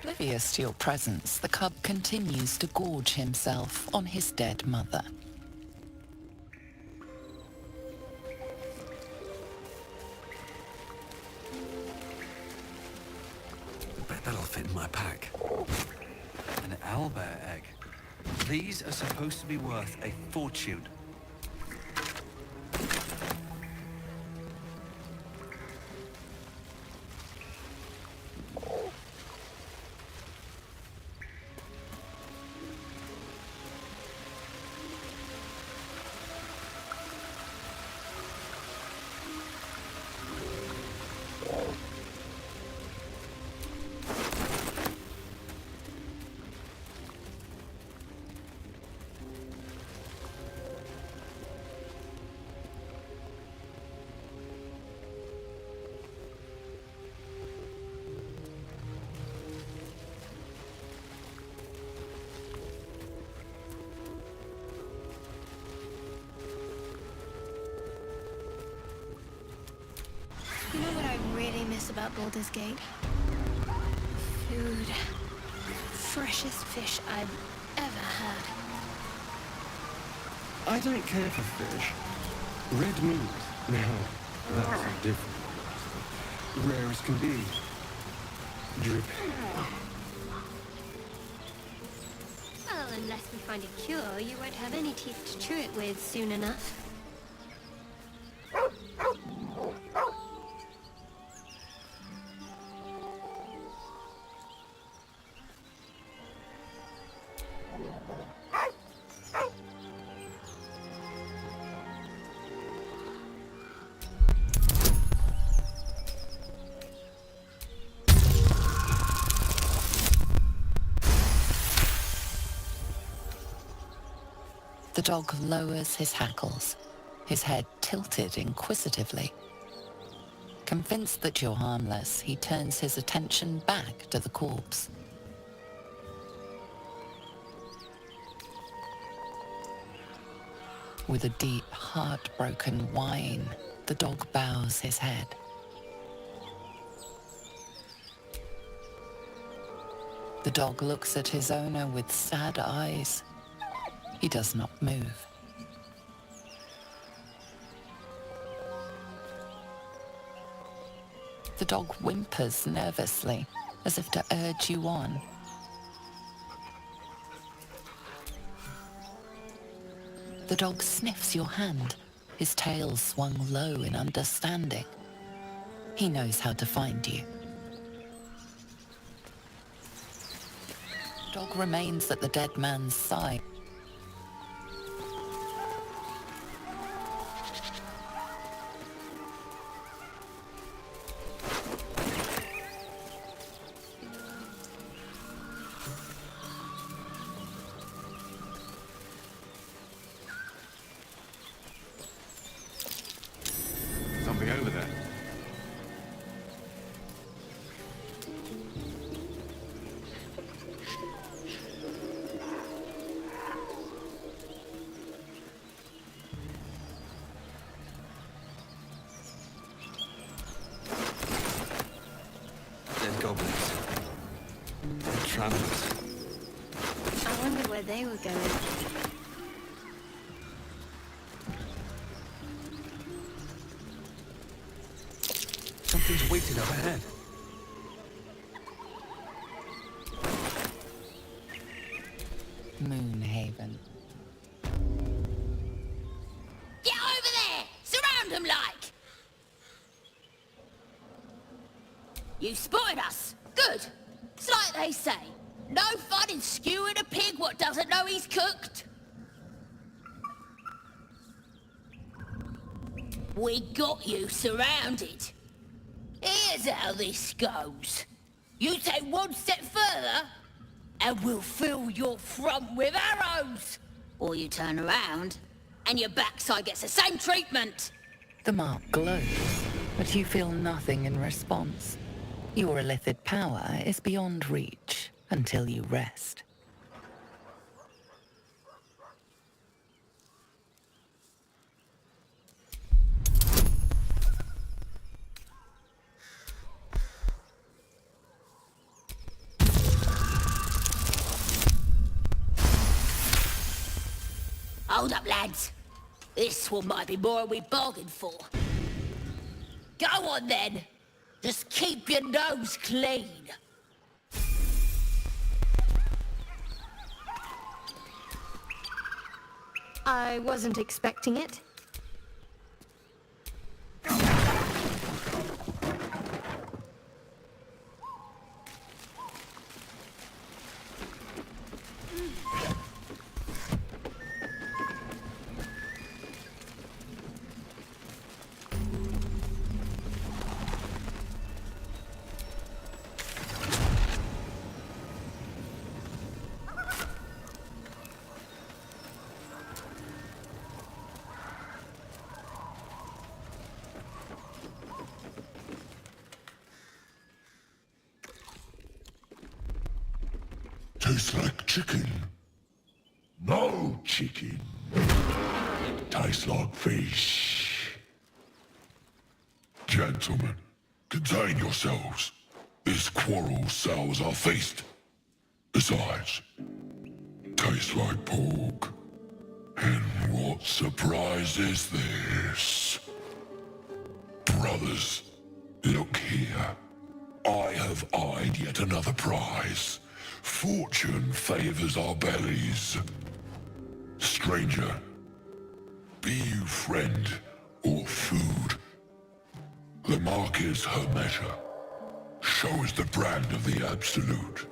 Oblivious to your presence, the cub continues to gorge himself on his dead mother. I bet that'll fit in my pack. An owlbear egg. These are supposed to be worth a fortune. about Baldur's Gate. Food. Freshest fish I've ever had. I don't care for fish. Red meat, now, that's different. Rare as can be. Drip. Well, unless we find a cure, you won't have any teeth to chew it with soon enough. The dog lowers his hackles, his head tilted inquisitively. Convinced that you're harmless, he turns his attention back to the corpse. With a deep, heartbroken whine, the dog bows his head. The dog looks at his owner with sad eyes. He does not move. The dog whimpers nervously, as if to urge you on. The dog sniffs your hand, his tail swung low in understanding. He knows how to find you. The dog remains at the dead man's side. Something over there. Dead goblins. Dead travelers. I wonder where they were going. Something's waiting up ahead. Moonhaven. Get over there! Surround them like! You spotted us. Good. It's like they say. No fun in skewing a pig what doesn't know he's cooked. We got you surrounded. Here's how this goes. You take one step further, and we'll fill your front with arrows. Or you turn around, and your backside gets the same treatment. The mark glows, but you feel nothing in response. Your illithid power is beyond reach until you rest. Hold up, lads. This one might be more than we bargained for. Go on, then. Just keep your nose clean. I wasn't expecting it. Tastes like chicken. No chicken. Tastes like fish. Gentlemen, Contain yourselves. This quarrel sours our feast. Besides, tastes like pork. And what surprise is this? Brothers, look here. I have eyed yet another prize. Fortune favors our bellies. Stranger, be you friend or food. The mark is her measure. Show us the brand of the absolute.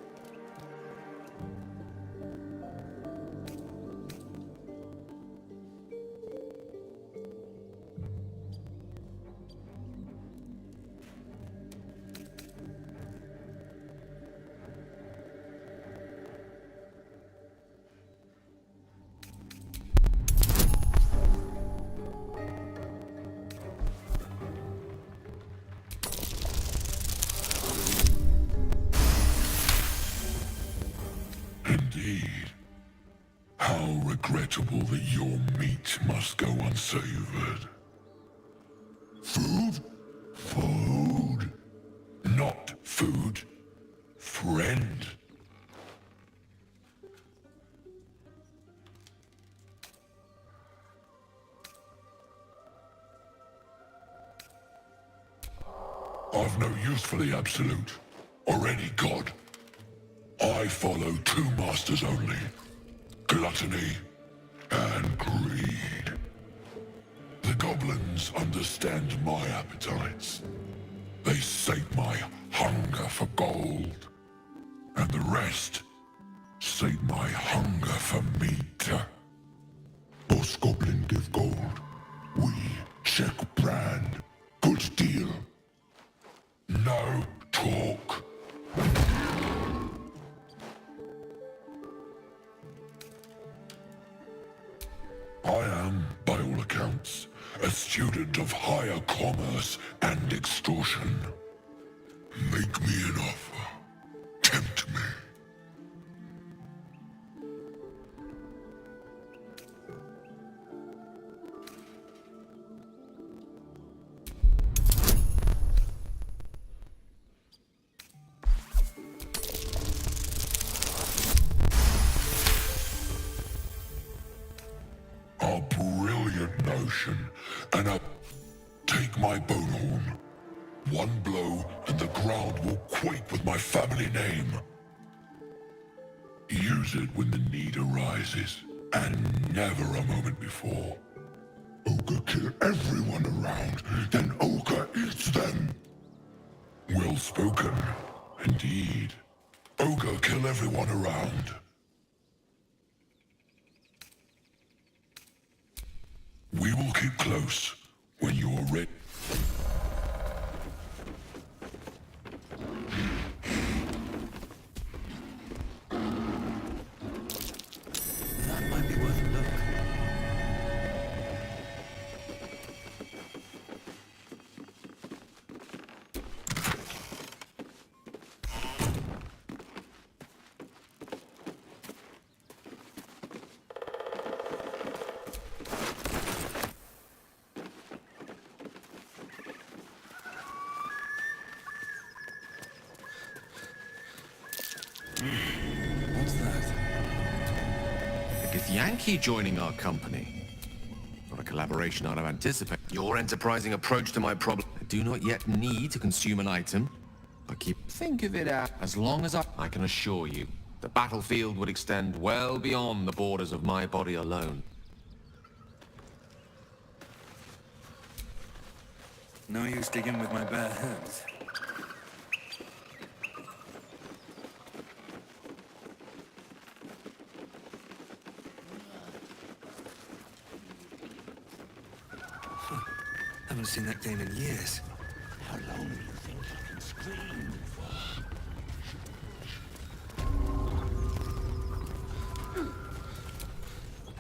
Indeed. How regrettable that your meat must go unsavored. Food? Food. Not food. Friend. I've no use for the absolute, or any god. I follow two masters only, gluttony and greed. The goblins understand my appetites. They sate my hunger for gold, and the rest sate my hunger for meat. Boss goblin give gold, we check brand. Good deal. No talk. I am, by all accounts, a student of higher commerce and extortion. Make me an offer. Tempt me. A brilliant notion, and take my bone horn. One blow, and the ground will quake with my family name. Use it when the need arises, and never a moment before. Ogre kill everyone around, then Ogre eats them. Well spoken, indeed. Ogre kill everyone around. We will keep close when you are ready. That might be worth a look. What's that? Biggest Yankee joining our company. Not a collaboration I'd have anticipated. Your enterprising approach to my problem. I do not yet need to consume an item. Think of it as long as I can assure you, the battlefield would extend well beyond the borders of my body alone. No use digging with my bare hands. Haven't seen that game in years. How long do you think you can scream for?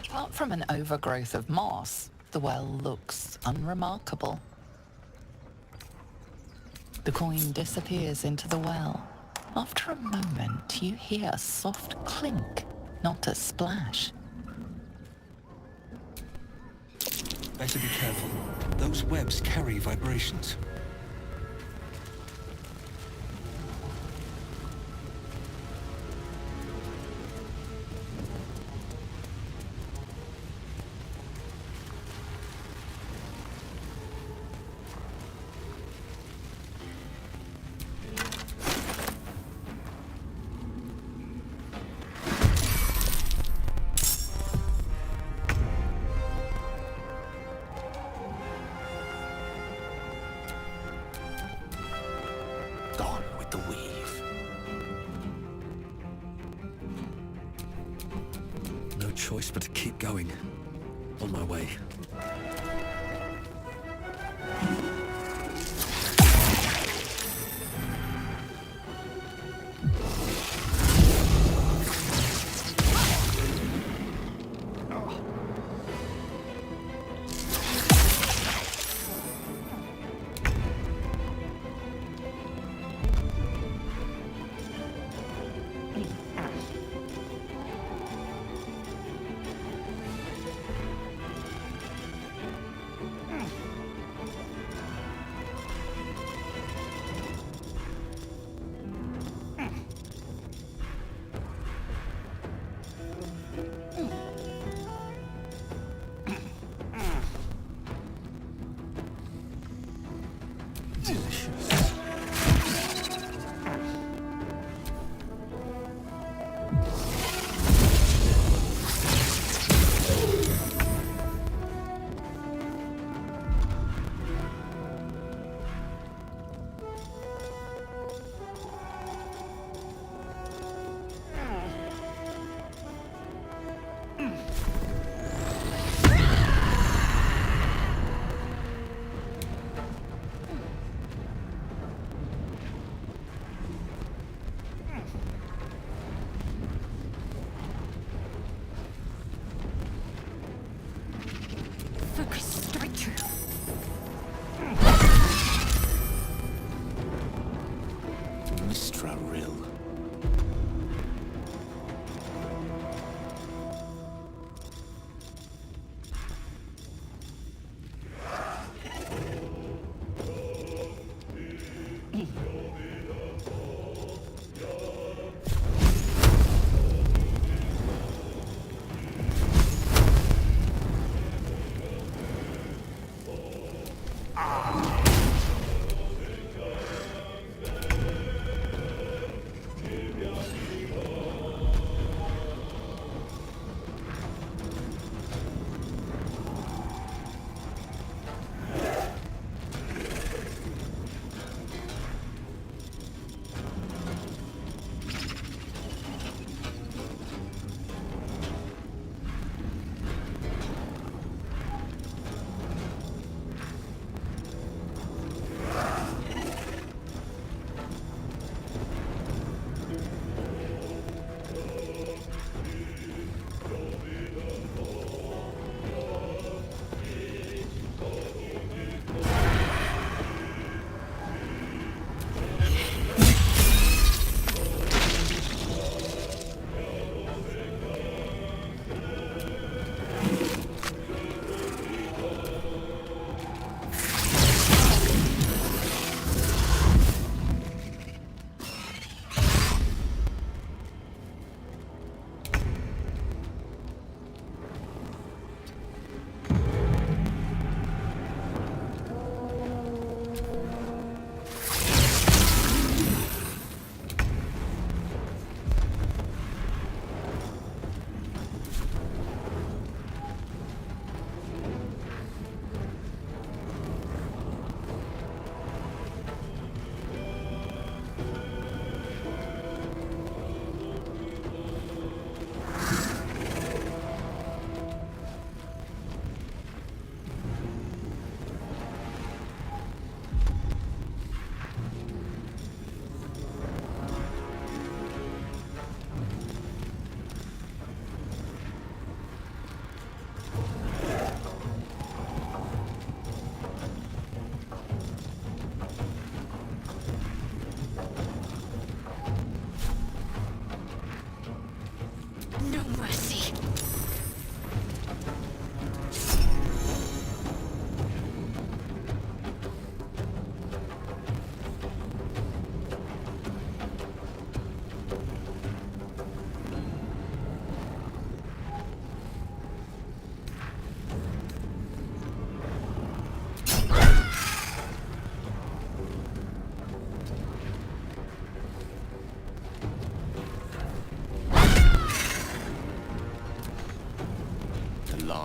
Apart from an overgrowth of moss, the well looks unremarkable. The coin disappears into the well. After a moment, you hear a soft clink, not a splash. Better be careful. Those webs carry vibrations. but to keep going. On my way.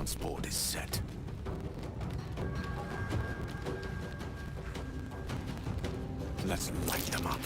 Transport is set. Let's light them up.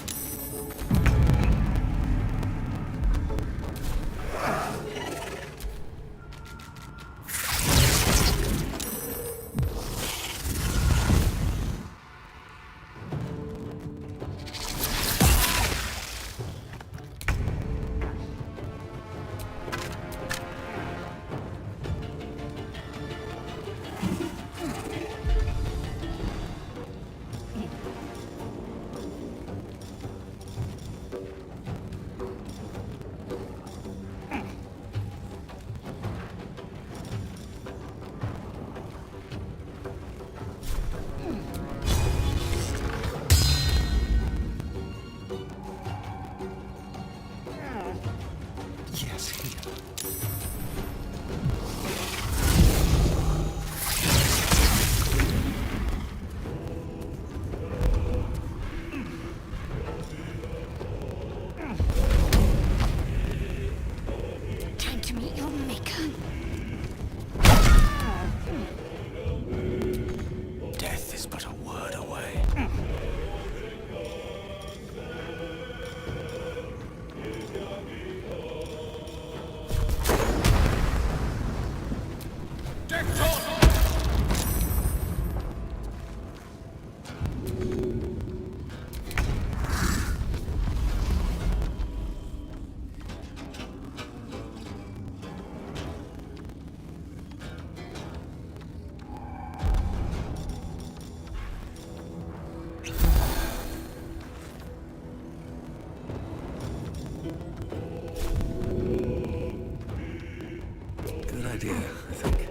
was but a word away. Good idea, I think.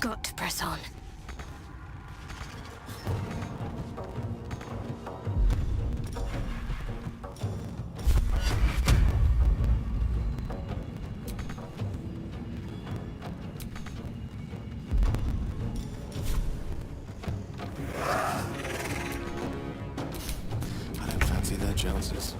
Got to press on. I don't fancy their chances.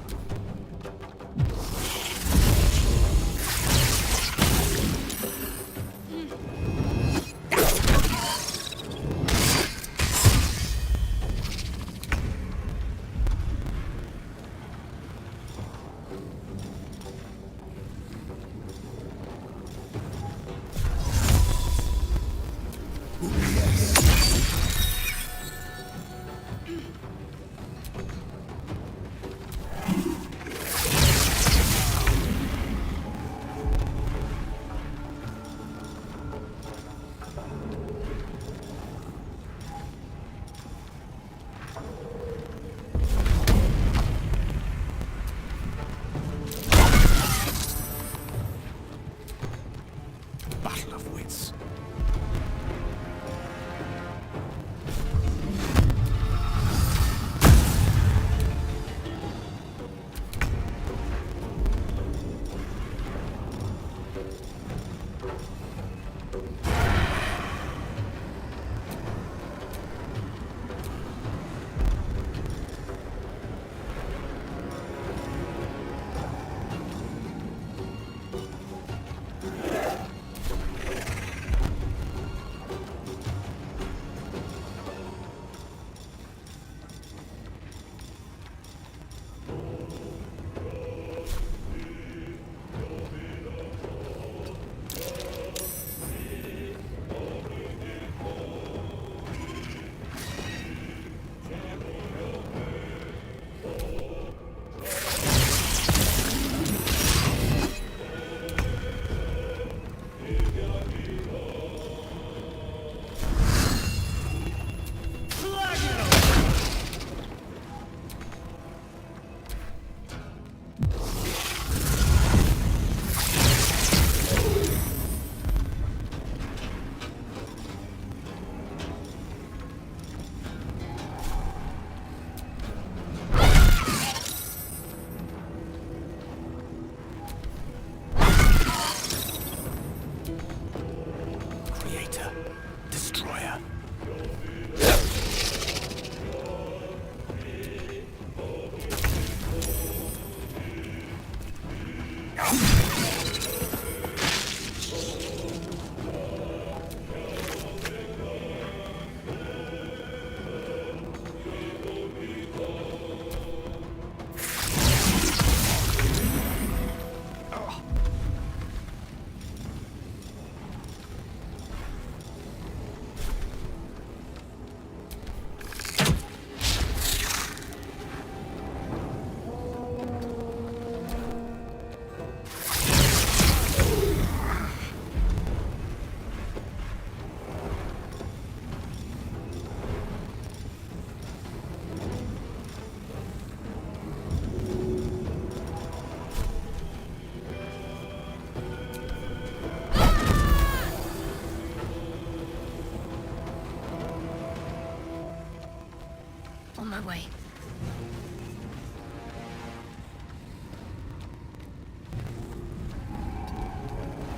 my way.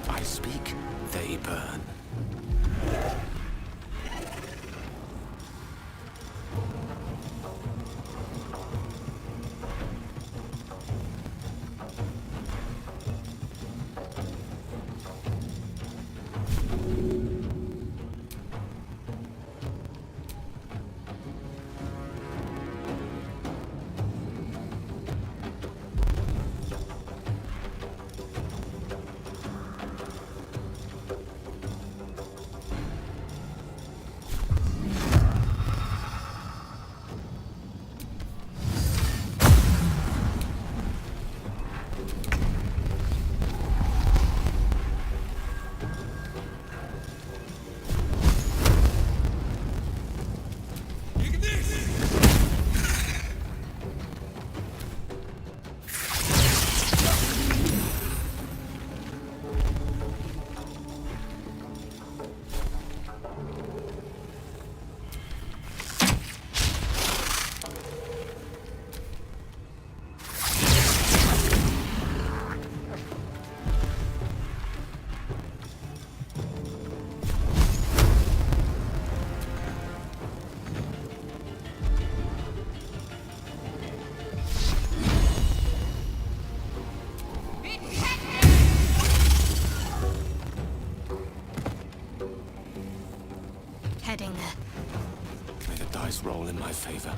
I speak, they burn. Heading there. May the dice roll in my favor.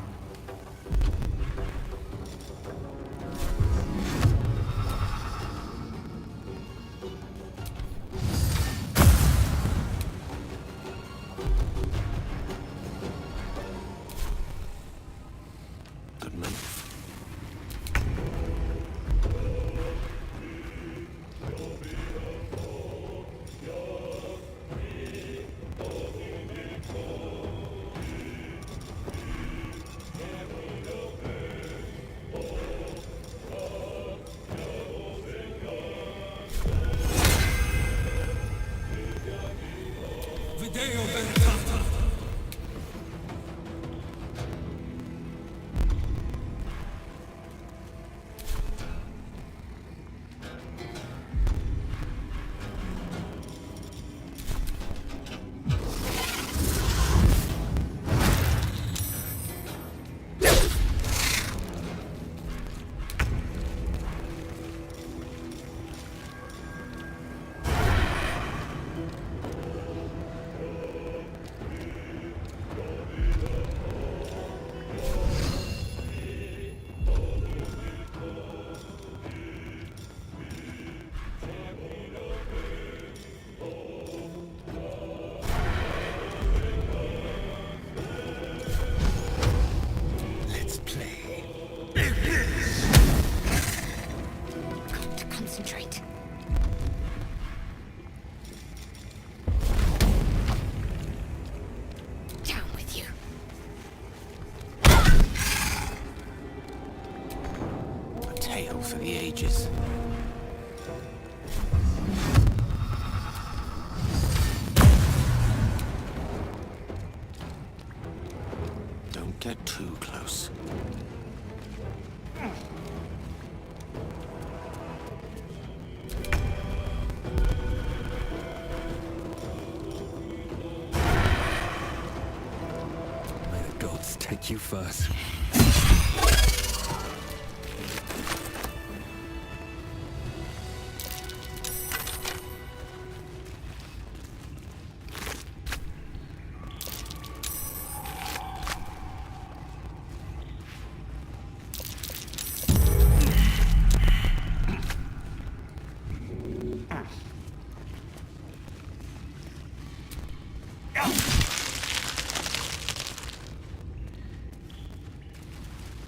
Good move. Concentrate. Down with you. A tale for the ages. Don't get too close. Take you first.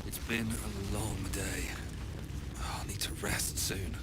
It's been a long day. I'll need to rest soon.